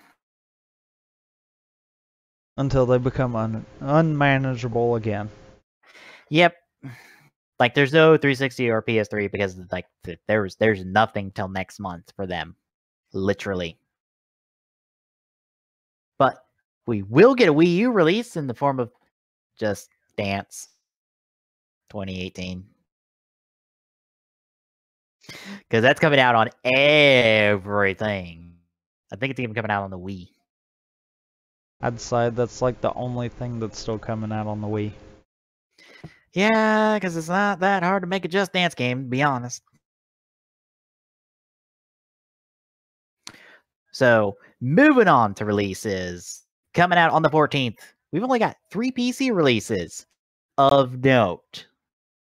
Until they become unmanageable again. Yep. Like there's no 360 or PS3 because like there's nothing till next month for them. Literally. But we will get a Wii U release in the form of Just Dance 2018. Because that's coming out on everything. I think it's even coming out on the Wii. I'd say that's like the only thing that's still coming out on the Wii. Yeah, because it's not that hard to make a Just Dance game, to be honest. So, moving on to releases. Coming out on the 14th, we've only got 3 PC releases of note.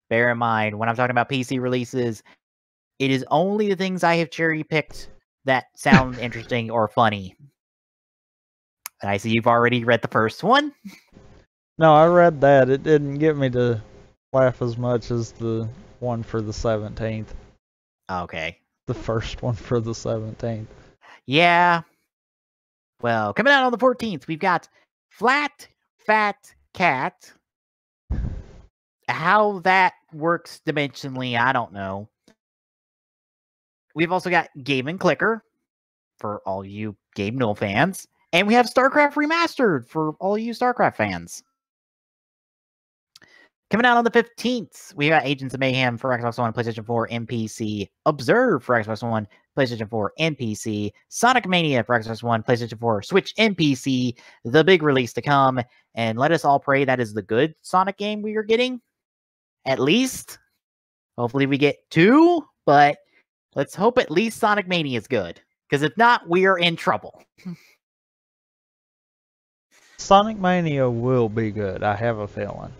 Bear in mind, when I'm talking about PC releases, it is only the things I have cherry-picked that sound interesting or funny. And I see you've already read the first one. No, I read that. It didn't get me to laugh as much as the one for the 17th. Okay. The first one for the 17th. Yeah. Well, coming out on the 14th, we've got Flat Fat Cat. How that works dimensionally, I don't know. We've also got Game and Clicker for all you Gabe Newell fans. And we have StarCraft Remastered for all you StarCraft fans. Coming out on the 15th, we got Agents of Mayhem for Xbox One, PlayStation 4, and PC. Observe for Xbox One, PlayStation 4, and PC. Sonic Mania for Xbox One, PlayStation 4, Switch, and PC. The big release to come. And let us all pray that is the good Sonic game we are getting. At least. Hopefully we get 2, but let's hope at least Sonic Mania is good. Because if not, we are in trouble. Sonic Mania will be good, I have a feeling.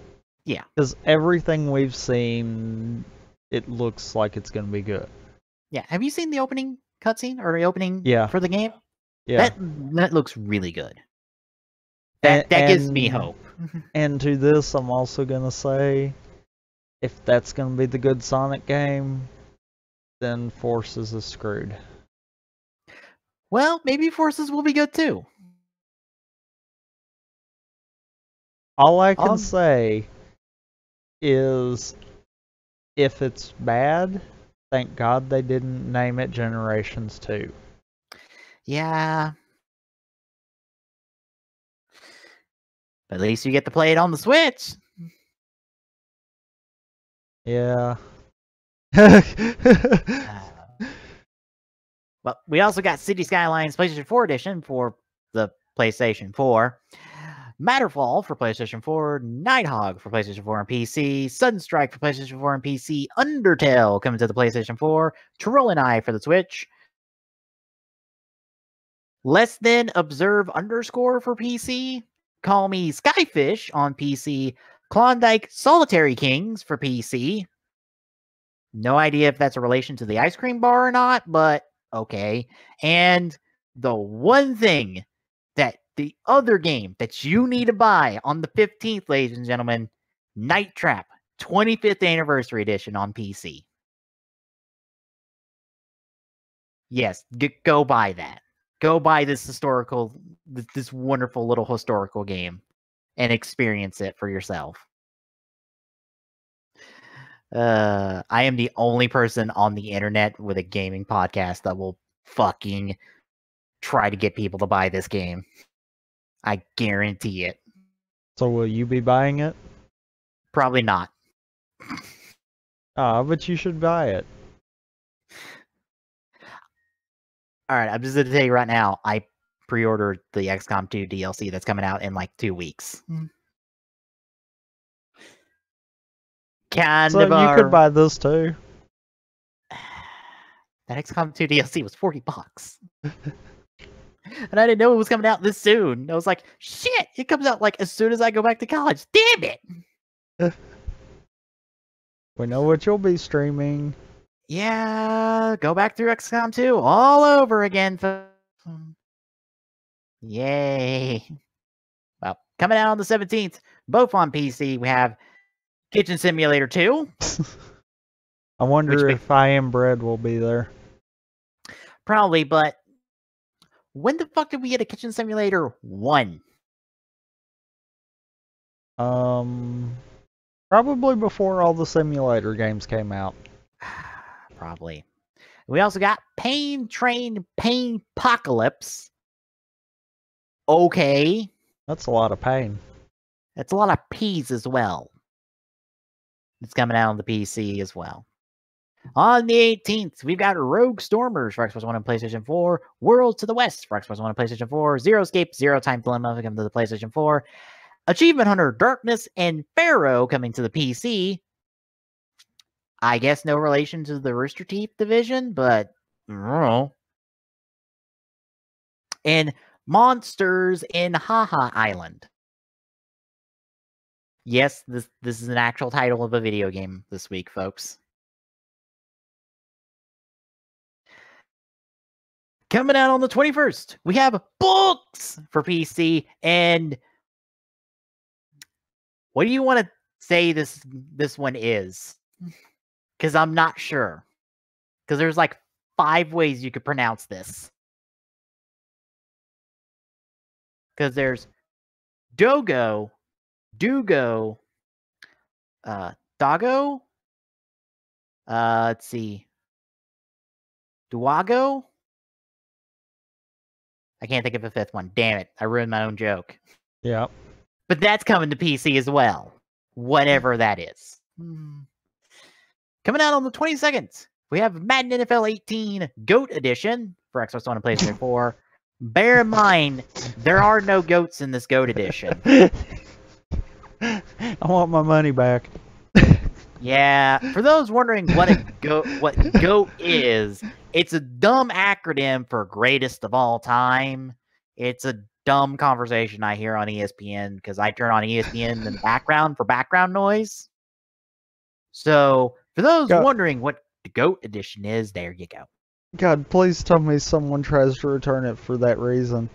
Yeah. Because everything we've seen, it looks like it's going to be good. Yeah. Have you seen the opening cutscene or the opening for the game? Yeah. That looks really good. That gives me hope. And to this, I'm also going to say, if that's going to be the good Sonic game, then Forces is screwed. Well, maybe Forces will be good too. All I can say is, if it's bad, thank God they didn't name it Generations 2. Yeah. But at least you get to play it on the Switch. Yeah. But we also got City Skylines PlayStation 4 Edition for the PlayStation 4. Matterfall for PlayStation 4, Nighthawk for PlayStation 4 and PC, Sunstrike for PlayStation 4 and PC, Undertale coming to the PlayStation 4, Troll and I for the Switch, Less Than Observe _ for PC, Call Me Skyfish on PC, Klondike Solitary Kings for PC. No idea if that's a relation to the ice cream bar or not, but okay. And the one thing that the other game that you need to buy on the 15th, ladies and gentlemen, Night Trap 25th Anniversary Edition on PC. Yes, go buy that. Go buy this wonderful little historical game. and experience it for yourself. I am the only person on the internet with a gaming podcast that will fucking try to get people to buy this game. I guarantee it. So will you be buying it? Probably not. But you should buy it. Alright, I'm just gonna tell you right now, I pre-ordered the XCOM 2 DLC that's coming out in like 2 weeks. So you could buy this too. That XCOM 2 DLC was $40. And I didn't know it was coming out this soon. I was like, shit, it comes out like as soon as I go back to college. Damn it! We know what you'll be streaming. Yeah, go back through XCOM 2 all over again. Yay. Well, coming out on the 17th, both on PC, we have Kitchen Simulator 2. I wonder if I Am Bread will be there. Probably, but when the fuck did we get a Kitchen Simulator 1? Probably before all the simulator games came out. Probably. We also got Pain Train Pain Apocalypse. Okay. That's a lot of pain. That's a lot of P's as well. It's coming out on the PC as well. On the 18th, we've got Rogue Stormers for Xbox One and PlayStation 4, World to the West for Xbox One and PlayStation 4, Zero Escape, Zero Time Dilemma coming to the PlayStation 4, Achievement Hunter Darkness, and Pharaoh coming to the PC. I guess no relation to the Rooster Teeth division, but I don't know. And Monsters in Haha Island. Yes, this is an actual title of a video game this week, folks. Coming out on the 21st, we have Books for PC. And what do you want to say this one is? Because I'm not sure. Because there's like 5 ways you could pronounce this. Because there's Dogo, Dugo, Doggo. Let's see. Duago. I can't think of a 5th one. Damn it. I ruined my own joke. Yeah. But that's coming to PC as well. Whatever that is. Coming out on the 22nd, we have Madden NFL 18 GOAT Edition for Xbox One and PlayStation 4. Bear in mind, there are no goats in this GOAT Edition. I want my money back. Yeah, for those wondering what GOAT is, it's a dumb acronym for greatest of all time. It's a dumb conversation I hear on ESPN because I turn on ESPN in the background for background noise. So, for those wondering what the GOAT edition is, there you go. God, please tell me someone tries to return it for that reason.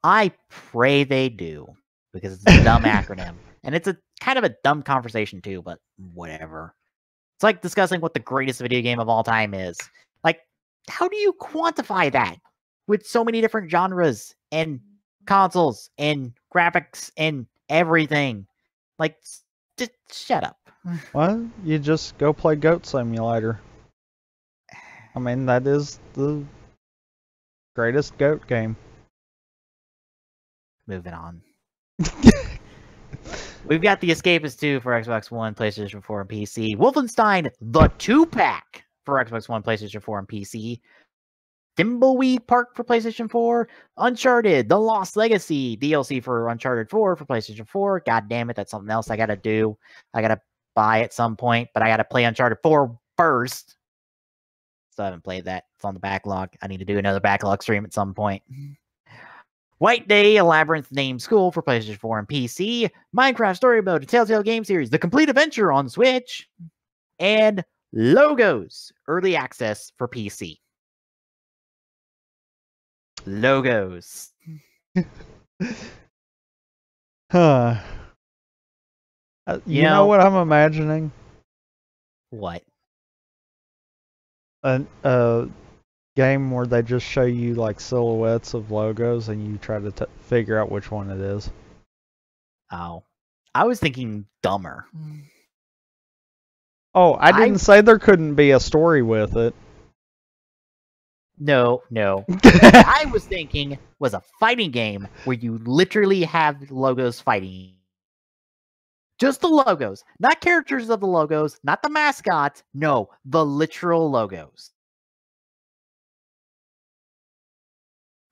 I pray they do, because it's a dumb acronym. And it's a kind of a dumb conversation too, but whatever. It's like discussing what the greatest video game of all time is. Like, how do you quantify that with so many different genres and consoles and graphics and everything? Like, just shut up. Well, you just go play Goat Simulator. I mean, that is the greatest goat game. Moving on. We've got The Escapist 2 for Xbox One, PlayStation 4, and PC. Wolfenstein, the 2-pack for Xbox One, PlayStation 4, and PC. Thimbleweed Park for PlayStation 4. Uncharted, The Lost Legacy DLC for Uncharted 4 for PlayStation 4. God damn it, that's something else I gotta do. I gotta buy at some point, but I gotta play Uncharted 4 first. Still haven't played that. It's on the backlog. I need to do another backlog stream at some point. White Day, a Labyrinth Named School for PlayStation 4 and PC. Minecraft Story Mode, a Telltale Game Series, The Complete Adventure on Switch. And Logos, Early Access for PC. Logos. Huh. You know what I'm imagining? What? A game where they just show you like silhouettes of logos and you try to figure out which one it is. Oh, I was thinking dumber. Oh, I didn't say there couldn't be a story with it. No. What I was thinking was a fighting game where you literally have logos fighting. Just the logos, not characters of the logos, not the mascots. No, the literal logos.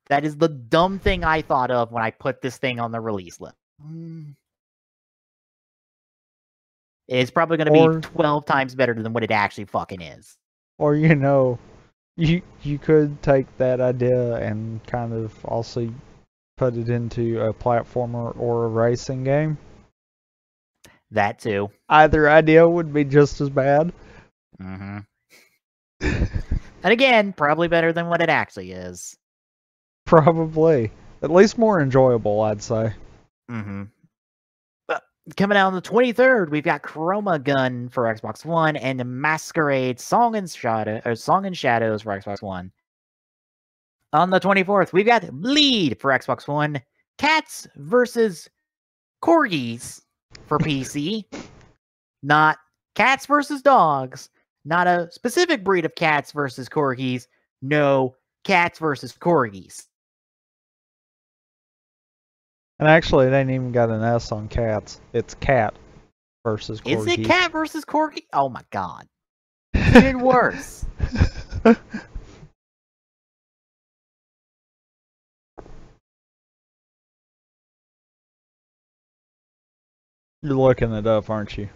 That is the dumb thing I thought of when I put this thing on the release list. It's probably going to be 12 times better than what it actually fucking is. Or, you know, you could take that idea and kind of also put it into a platformer or a racing game. That too. Either idea would be just as bad. Mm-hmm. And again, probably better than what it actually is. Probably. At least more enjoyable, I'd say. Mm-hmm. But coming out on the 23rd, we've got Chroma Gun for Xbox One and Masquerade Song and Shadows for Xbox One. On the 24th, we've got Bleed for Xbox One, Cats versus Corgis for PC. Not cats versus dogs. Not a specific breed of cats versus corgis. No, cats versus corgis. And actually, it ain't even got an S on cats. It's cat versus corgi. Is it cat versus corgi? Oh my god. It's even worse. You're looking it up, aren't you?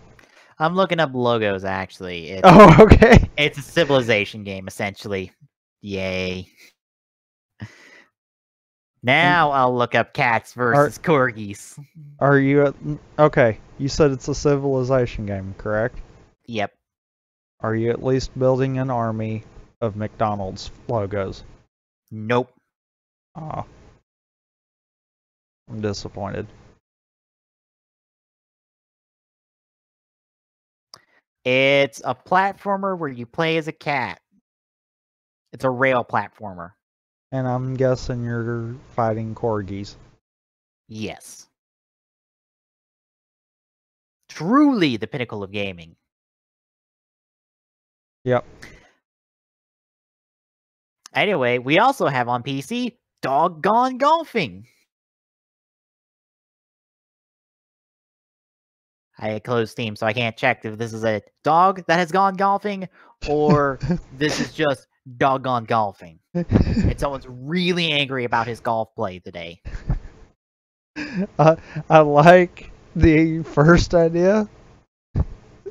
I'm looking up logos, actually. Oh, okay. It's a Civilization game, essentially. Yay. Now I'll look up cats versus corgis. Are you at... Okay, you said it's a Civilization game, correct? Yep. Are you at least building an army of McDonald's logos? Nope. Oh. I'm disappointed. It's a platformer where you play as a cat. It's a rail platformer. And I'm guessing you're fighting corgis. Yes. Truly the pinnacle of gaming. Yep. Anyway, we also have on PC Doggone Golfing. I closed Steam, so I can't check if this is a dog that has gone golfing or this is just doggone golfing. And someone's really angry about his golf play today. I like the first idea.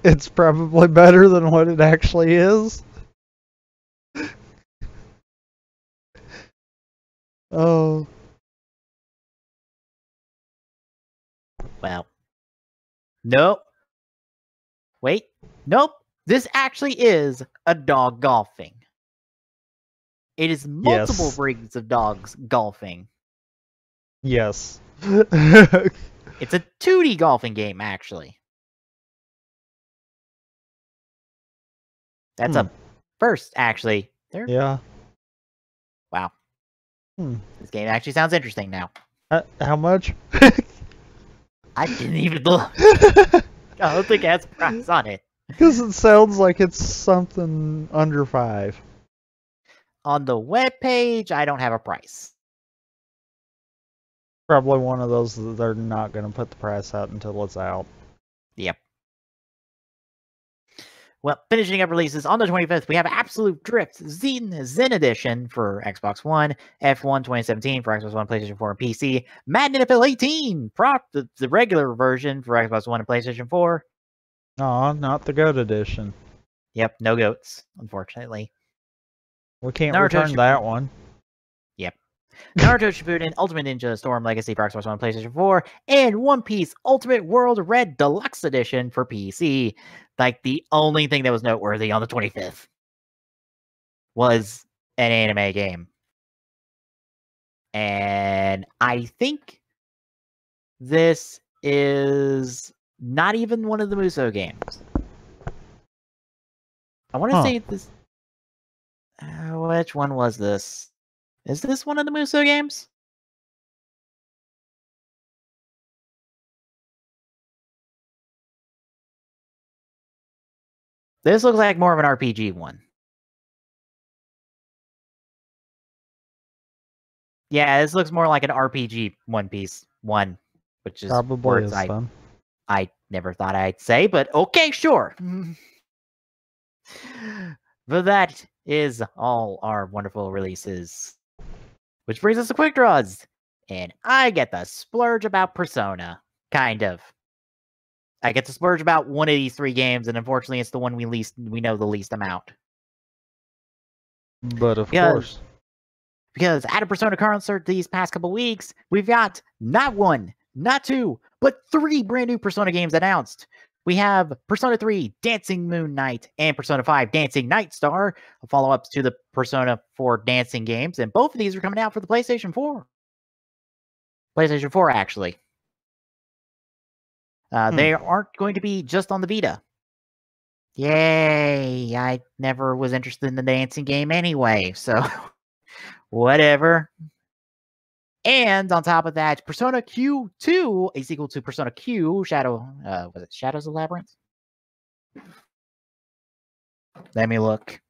It's probably better than what it actually is. Oh. Well. Nope. Wait. Nope. This actually is a dog golfing. It is multiple breeds of dogs golfing. Yes. It's a 2D golfing game, actually. That's a first, actually. There. Yeah. Wow. This game actually sounds interesting now. How much? I didn't even look. I don't think it has a price on it. Because it sounds like it's something under $5. On the webpage, I don't have a price. Probably one of those that they're not going to put the price out until it's out. Yep. Well, finishing up releases on the 25th, we have Absolute Drift Zen Edition for Xbox One, F1 2017 for Xbox One, PlayStation 4, and PC, Madden NFL 18, the regular version for Xbox One and PlayStation 4. Aw, not the GOAT edition. Yep, no goats, unfortunately. We can't return that one. Yep. Naruto Shippuden Ultimate Ninja Storm Legacy for Xbox One, PlayStation 4, and One Piece Ultimate World Red Deluxe Edition for PC. Like, the only thing that was noteworthy on the 25th was an anime game. And I think this is not even one of the Muso games. I want to say this... which one was this? Is this one of the Muso games? This looks like more of an RPG one. Yeah, this looks more like an RPG One Piece one, which is Probably words is fun. I never thought I'd say, but okay, sure. But that is all our wonderful releases. Which brings us to Quick Draws. And I get the splurge about Persona. Kind of. I get to splurge about one of these 3 games, and unfortunately it's the one we know the least amount. But of course. Because at a Persona concert these past couple weeks, we've got not 1, not 2, but 3 brand new Persona games announced. We have Persona 3 Dancing Moon Knight and Persona 5 Dancing Night Star, follow-ups to the Persona 4 dancing games, and both of these are coming out for the PlayStation 4. PlayStation 4, actually. They aren't going to be just on the Vita. Yay! I never was interested in the dancing game anyway, so whatever. And on top of that, Persona Q2, a sequel to Persona Q, was it Shadows of Labyrinth? Let me look.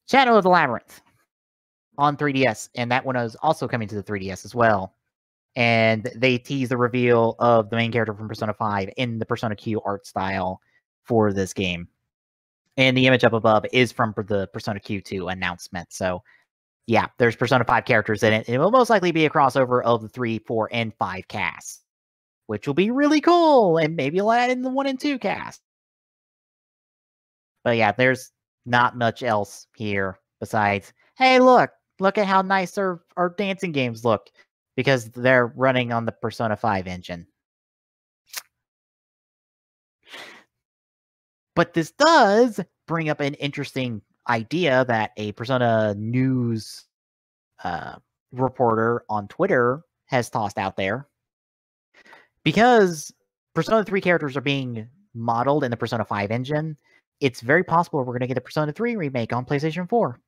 Shadow of the Labyrinth on 3DS, and that one is also coming to the 3DS as well. And they tease the reveal of the main character from Persona 5 in the Persona Q art style for this game. And the image up above is from the Persona Q2 announcement. So, yeah, there's Persona 5 characters in it. It will most likely be a crossover of the 3, 4, and 5 casts, which will be really cool. And maybe you'll add in the 1 and 2 cast. But yeah, there's not much else here besides, hey, look at how nice our dancing games look, because they're running on the Persona 5 engine. But this does bring up an interesting idea that a Persona news reporter on Twitter has tossed out there. Because Persona 3 characters are being modeled in the Persona 5 engine, it's very possible we're going to get a Persona 3 remake on PlayStation 4.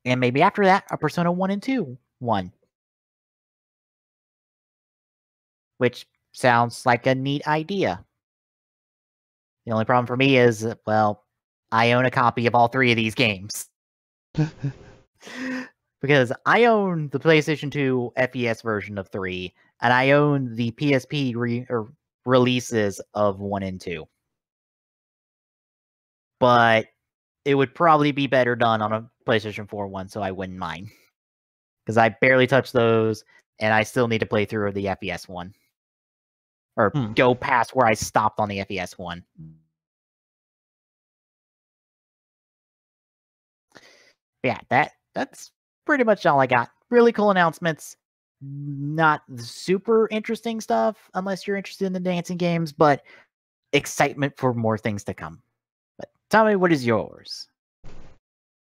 And maybe after that, a Persona 1 and 2 one. Which sounds like a neat idea. The only problem for me is, well, I own a copy of all 3 of these games. Because I own the PlayStation 2 FES version of 3, and I own the PSP releases of 1 and 2. But it would probably be better done on a PlayStation 4 one, so I wouldn't mind. Because I barely touched those, and I still need to play through the FES one. Or go past where I stopped on the FES one. Yeah, that's pretty much all I got. Really cool announcements. Not super interesting stuff, unless you're interested in the dancing games, but excitement for more things to come. But tell me, what is yours?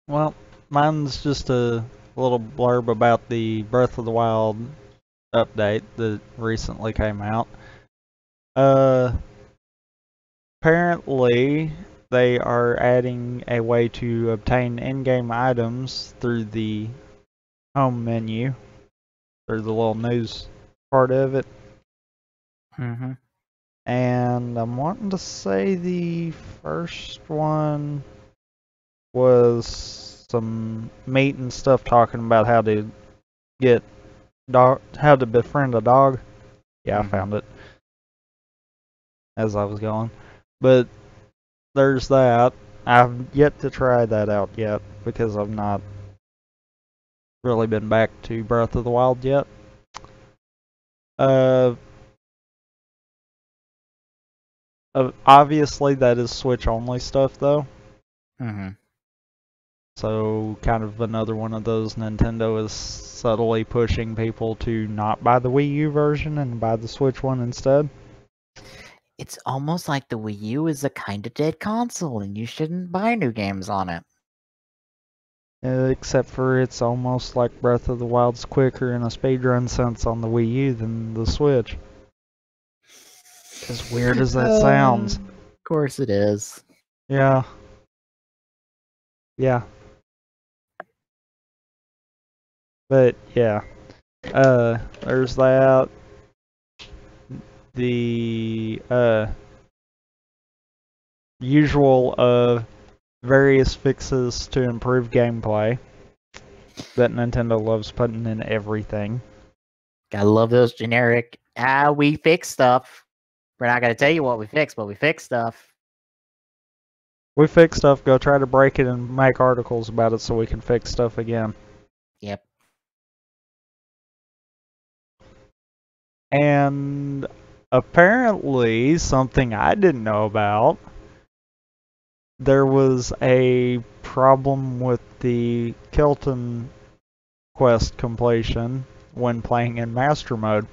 Well, mine's just a little blurb about the Breath of the Wild update that recently came out. Apparently, they are adding a way to obtain in-game items through the home menu, through the little news part of it. Mm-hmm. And I'm wanting to say the first one was some meat and stuff talking about how to how to befriend a dog. Yeah, I found it as I was going. But there's that. I've yet to try that out yet because I've not really been back to Breath of the Wild yet. Obviously that is Switch only stuff though. Mm-hmm. So kind of another one of those Nintendo is subtly pushing people to not buy the Wii U version and buy the Switch one instead. It's almost like the Wii U is a kind of dead console and you shouldn't buy new games on it. Except for it's almost like Breath of the Wild's quicker in a speedrun sense on the Wii U than the Switch. As weird as that sounds. Of course it is. Yeah. Yeah. But yeah. There's that. The usual various fixes to improve gameplay that Nintendo loves putting in everything. Gotta love those generic, we fix stuff. We're not gonna tell you what we fix, but we fix stuff. We fix stuff, go try to break it and make articles about it so we can fix stuff again. Yep. And apparently, something I didn't know about, there was a problem with the Kelton quest completion when playing in Master Mode.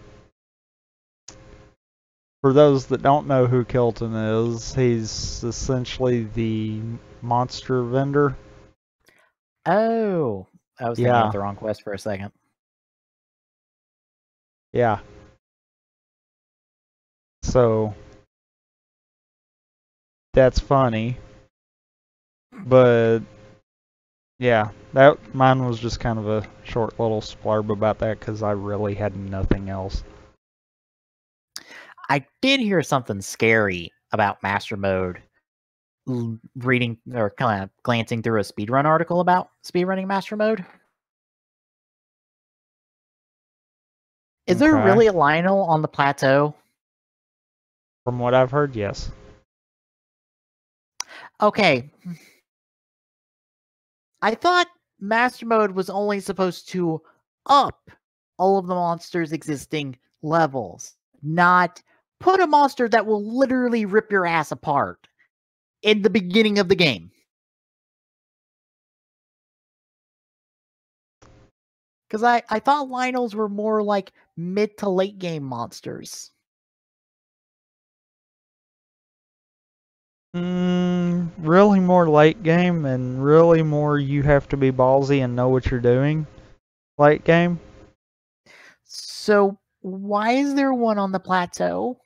For those that don't know who Kelton is, he's essentially the monster vendor. Oh, I was thinking of the wrong quest for a second. Yeah. So that's funny. But yeah, that mine was just kind of a short little splurb about that because I really had nothing else. I did hear something scary about Master Mode. Reading or kind of glancing through a speedrun article about speedrunning Master Mode. Is there really a Lionel on the plateau? From what I've heard, yes. Okay. I thought Master Mode was only supposed to up all of the monsters' existing levels, not put a monster that will literally rip your ass apart in the beginning of the game. Because I thought Lionels were more like mid to late game monsters. Really more late game and really more you have to be ballsy and know what you're doing late game. So why is there one on the plateau?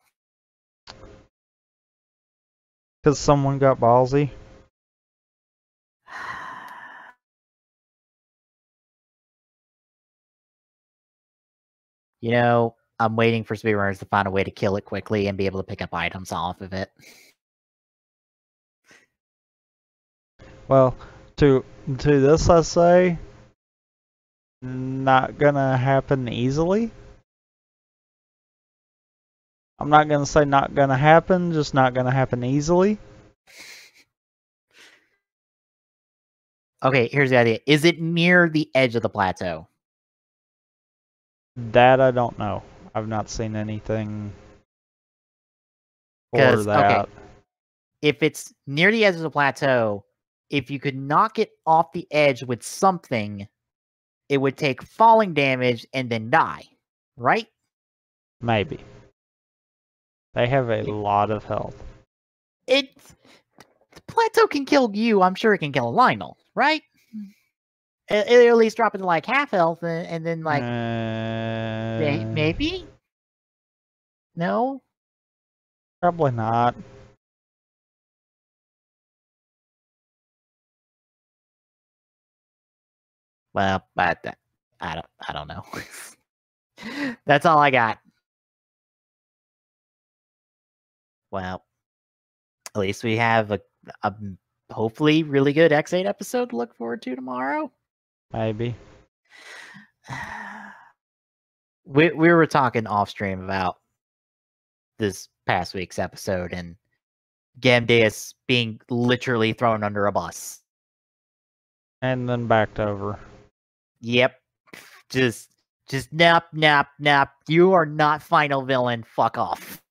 Because someone got ballsy. You know, I'm waiting for speedrunners to find a way to kill it quickly and be able to pick up items off of it. Well, to this I say, not gonna happen easily. I'm not gonna say not gonna happen, just not gonna happen easily. Okay, here's the idea. Is it near the edge of the plateau? That I don't know. I've not seen anything for that. Okay, if it's near the edge of the plateau, if you could knock it off the edge with something, it would take falling damage and then die, right? Maybe. They have a lot of health. The plateau can kill you. I'm sure it can kill a Lionel, right? It'll at least drop it to like half health and then like maybe? No? Probably not. Well, but I don't know. That's all I got. Well, at least we have a hopefully really good X8 episode to look forward to tomorrow. Maybe. We were talking off stream about this past week's episode and Gamdeus being literally thrown under a bus. And then backed over. Yep. Just nap. You are not final villain. Fuck off.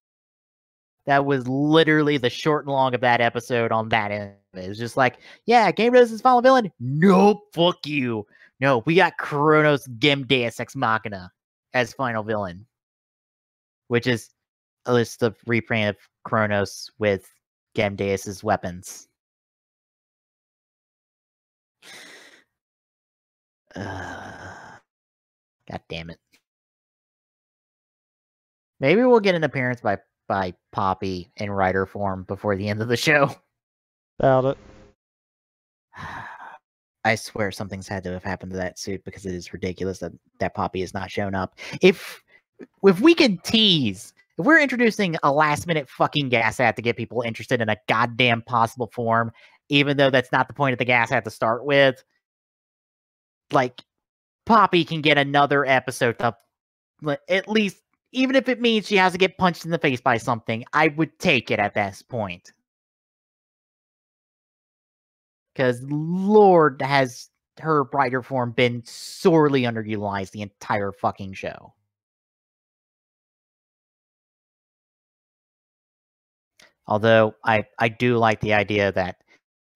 That was literally the short and long of that episode on that end. It was just like, yeah, Gamdeus is final villain. Nope, fuck you. No, we got Kronos Gamdeus Ex Machina as final villain. Which is a list of reprint of Kronos with Gamdeus's weapons. God damn it. Maybe we'll get an appearance by Poppy in writer form before the end of the show. Doubt it. I swear something's had to have happened to that suit because it is ridiculous that Poppy has not shown up. If we can tease if we're introducing a last-minute fucking gas ad to get people interested in a goddamn possible form, even though that's not the point of the gas ad to start with, like, Poppy can get another episode to, at least, even if it means she has to get punched in the face by something, I would take it at this point. Because Lord, has her brighter form been sorely underutilized the entire fucking show. Although I do like the idea that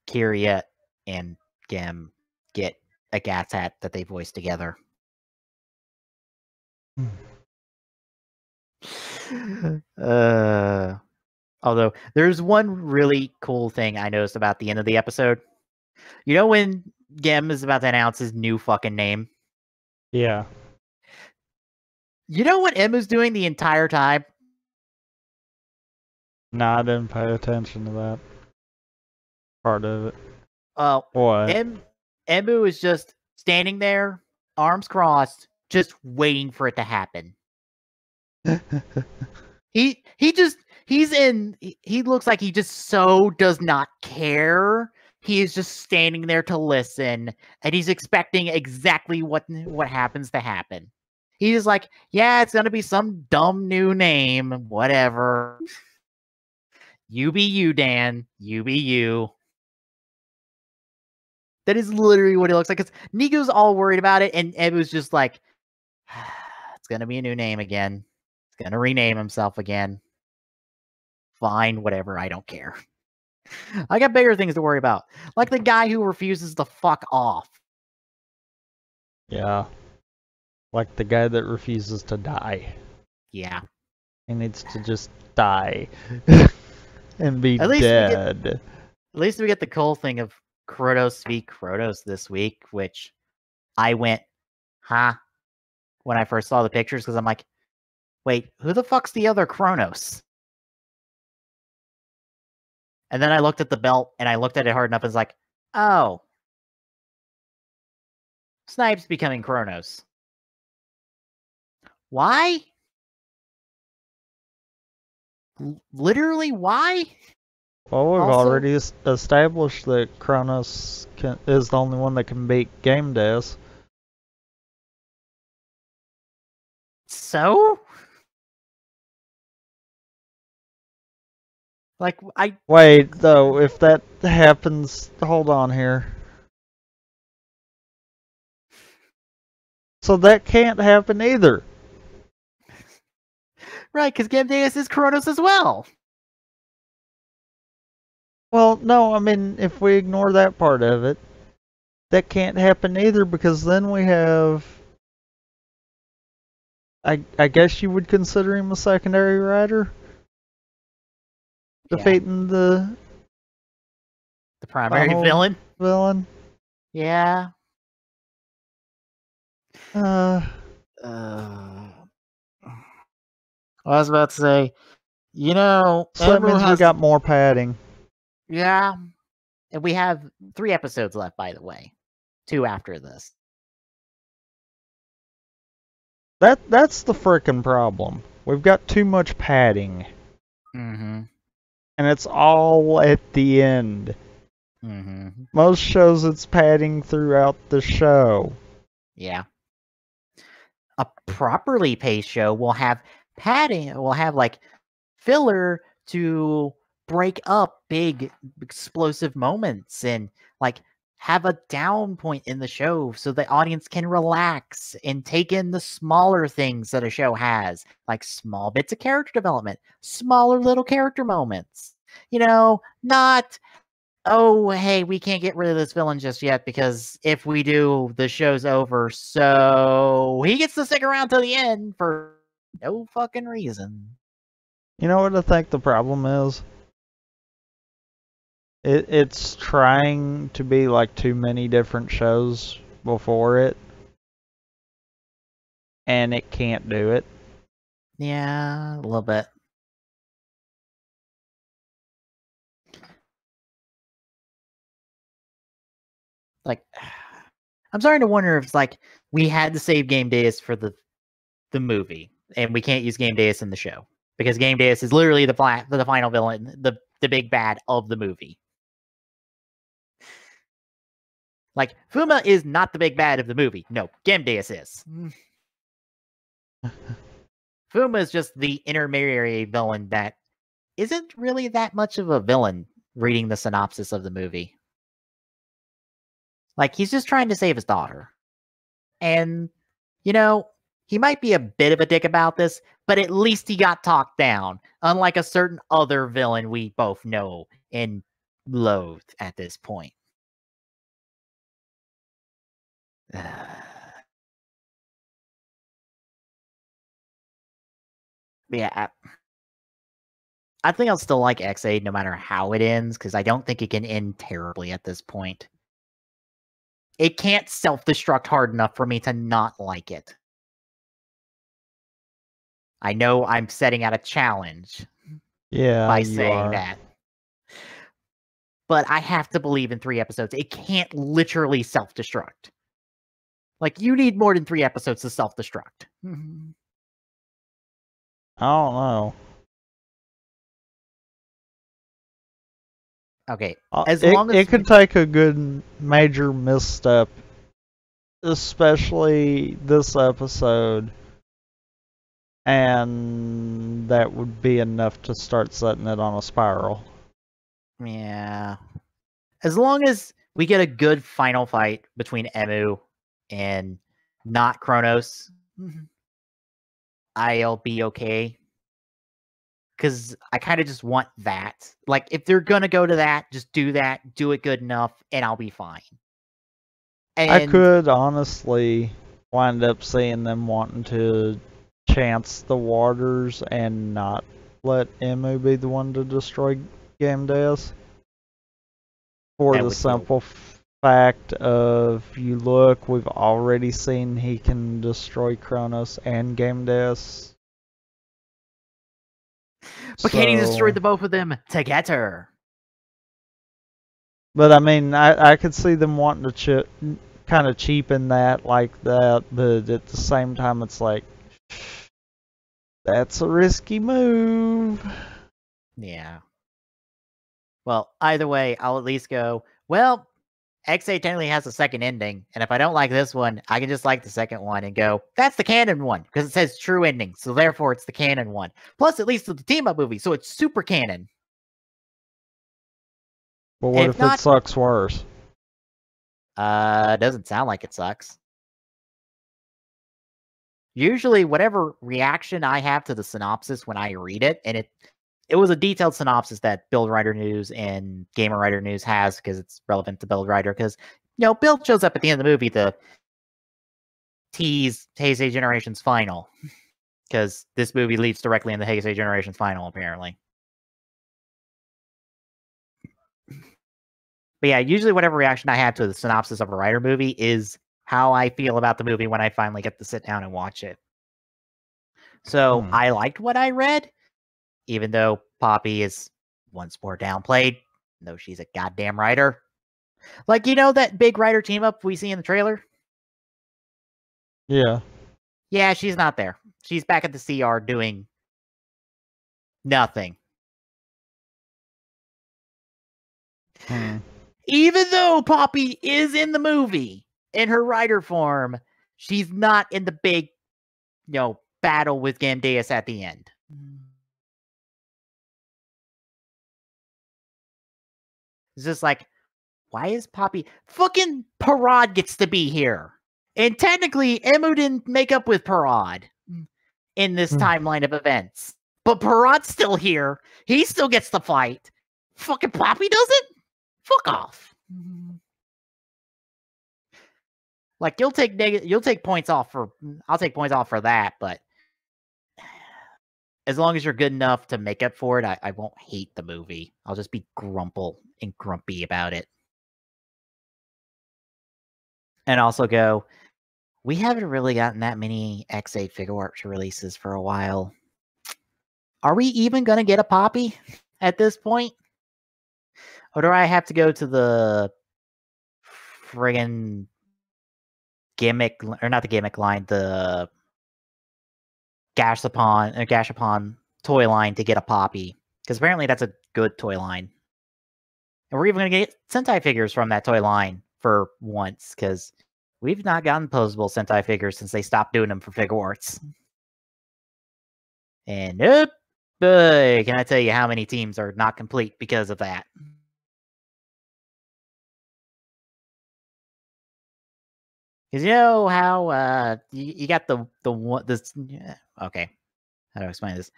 Kyria and Gem get a gas hat that they voice together. Although there's one really cool thing I noticed about the end of the episode. You know when Gem is about to announce his new fucking name? Yeah. You know what Emma's doing the entire time? No, I didn't pay attention to that part of it. What? What? Emu is just standing there, arms crossed, just waiting for it to happen. He looks like he just so does not care. He is just standing there to listen, and he's expecting exactly what happens to happen. He's like, yeah, it's gonna be some dumb new name, whatever. You be you, Dan. You be you. That is literally what it looks like. Because Niku's all worried about it, and Ebu's just like, it's gonna be a new name again. He's gonna rename himself again. Fine, whatever. I don't care. I got bigger things to worry about. Like the guy who refuses to fuck off. Yeah. Like the guy that refuses to die. Yeah. He needs to just die. And be At least dead. At least we get the cool thing of Kronos v. Kronos this week, which I went, huh? When I first saw the pictures, because I'm like, wait, who the fuck's the other Kronos? And then I looked at the belt, and I looked at it hard enough, and was like, oh. Snipe's becoming Kronos. Why? Literally, why? Well, we've Also- already established that Kronos is the only one that can beat Game Death. So? Like, Wait, though, if that happens, hold on here. So that can't happen either. Right, because Gamdeus is Kronos as well. Well, no, I mean, if we ignore that part of it, that can't happen either, because then we have... I guess you would consider him a secondary rider? Yeah. Defeating the primary villain? Villain? Yeah. I was about to say, you know, so that means we got more padding. Yeah. And we have 3 episodes left, by the way. 2 after this. That's the frickin' problem. We've got too much padding. Mm-hmm. And it's all at the end. Mm-hmm. Most shows it's padding throughout the show. Yeah. A properly paced show will have padding, will have like filler to break up big explosive moments and like have a down point in the show so the audience can relax and take in the smaller things that a show has, like small bits of character development, smaller little character moments. You know, not, oh, hey, we can't get rid of this villain just yet because if we do, the show's over. So he gets to stick around till the end for no fucking reason. You know what I think the problem is? It's trying to be like too many different shows before it. And it can't do it. Yeah, a little bit. Like, I'm starting to wonder if it's like we had to save Game Deus for the movie, and we can't use Game Deus in the show. Because Game Deus is literally the final villain, the big bad of the movie. Like, Fuma is not the big bad of the movie. No, Game Deus is. Fuma is just the intermediary villain that isn't really that much of a villain, reading the synopsis of the movie. Like, he's just trying to save his daughter. And, you know, he might be a bit of a dick about this, but at least he got talked down, unlike a certain other villain we both know and loathe at this point. Yeah, I think I'll still like X8 no matter how it ends, because I don't think it can end terribly at this point. It can't self-destruct hard enough for me to not like it. I know I'm setting out a challenge by saying that. But I have to believe in 3 episodes. It can't literally self-destruct. Like, you need more than 3 episodes to self-destruct. I don't know. Okay, as long as it could take a good major misstep, especially this episode, and that would be enough to start setting it on a spiral. Yeah. As long as we get a good final fight between Emu and not Kronos, I'll be okay. Because I kind of just want that. Like, if they're going to go to that, just do that, do it good enough, and I'll be fine. And I could honestly wind up seeing them wanting to chance the waters and not let Emu be the one to destroy Game Deus. For the simple fact of, you look, we've already seen he can destroy Kronos and Game Deus. But can he destroy the both of them together? But I mean, I could see them wanting to kind of cheapen that like that, but at the same time, it's like, that's a risky move. Yeah. Well, either way, I'll at least go, well, X8 technically has a second ending, and if I don't like this one, I can just like the second one and go, that's the canon one, because it says true ending, so therefore it's the canon one. Plus, at least it's the team-up movie, so it's super canon. But what if it sucks worse? Doesn't sound like it sucks. Usually, whatever reaction I have to the synopsis when I read it, and it was a detailed synopsis that Build Writer News and Gamer Writer News has, because it's relevant to Build Writer, because, you know, Build shows up at the end of the movie to tease Heisei Generation's final, because this movie leads directly into Heisei Generation's final, apparently. But yeah, usually whatever reaction I have to the synopsis of a writer movie is how I feel about the movie when I finally get to sit down and watch it. So I liked what I read, even though Poppy is once more downplayed, though she's a goddamn writer. Like, you know that big writer team up we see in the trailer? Yeah. Yeah, she's not there. She's back at the CR doing nothing. Even though Poppy is in the movie, in her writer form, she's not in the big, you know, battle with Game Deus at the end. It's just like, why is Poppy... Fucking Parad gets to be here. And technically, Emu didn't make up with Parad in this timeline of events. But Parad's still here. He still gets to fight. Fucking Poppy doesn't? Fuck off. Like, you'll take points off for... I'll take points off for that, but... as long as you're good enough to make up for it, I won't hate the movie. I'll just be grumpy about it. And also go, we haven't really gotten that many X8 Figure Arts releases for a while. Are we even going to get a Poppy at this point? Or do I have to go to the friggin' gimmick, or not the gimmick line, the Gashapon toy line to get a Poppy, because apparently that's a good toy line. And we're even going to get Sentai figures from that toy line for once, because we've not gotten posable Sentai figures since they stopped doing them for Figure Arts. And oh boy, can I tell you how many teams are not complete because of that. Because you know how you got the one this okay, how do I explain this?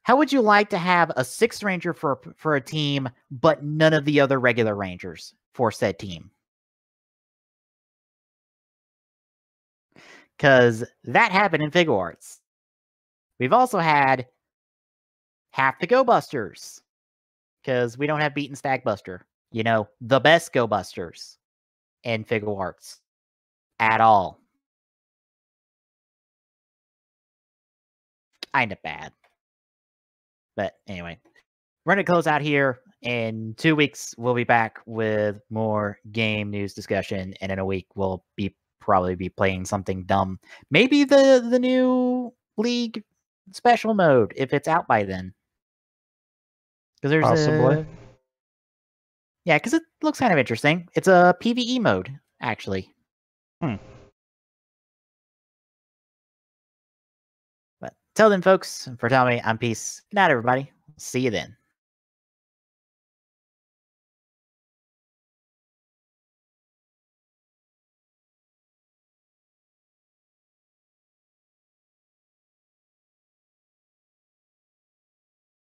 How would you like to have a 6th Ranger for a team, but none of the other regular Rangers for said team? Because that happened in Figure Arts. We've also had half the Go Busters, because we don't have Beaten Stag Buster. You know, the best Go Busters in Figure Arts at all. Kind of bad. But anyway, we're going to close out here. In 2 weeks, we'll be back with more game news discussion. And in a week, we'll probably be playing something dumb. Maybe the new League special mode, if it's out by then. Because there's Possibly. Yeah, because it looks kind of interesting. It's a PvE mode, actually. But till then, folks, for Tommy, I'm Peace. Good night, everybody. See you then.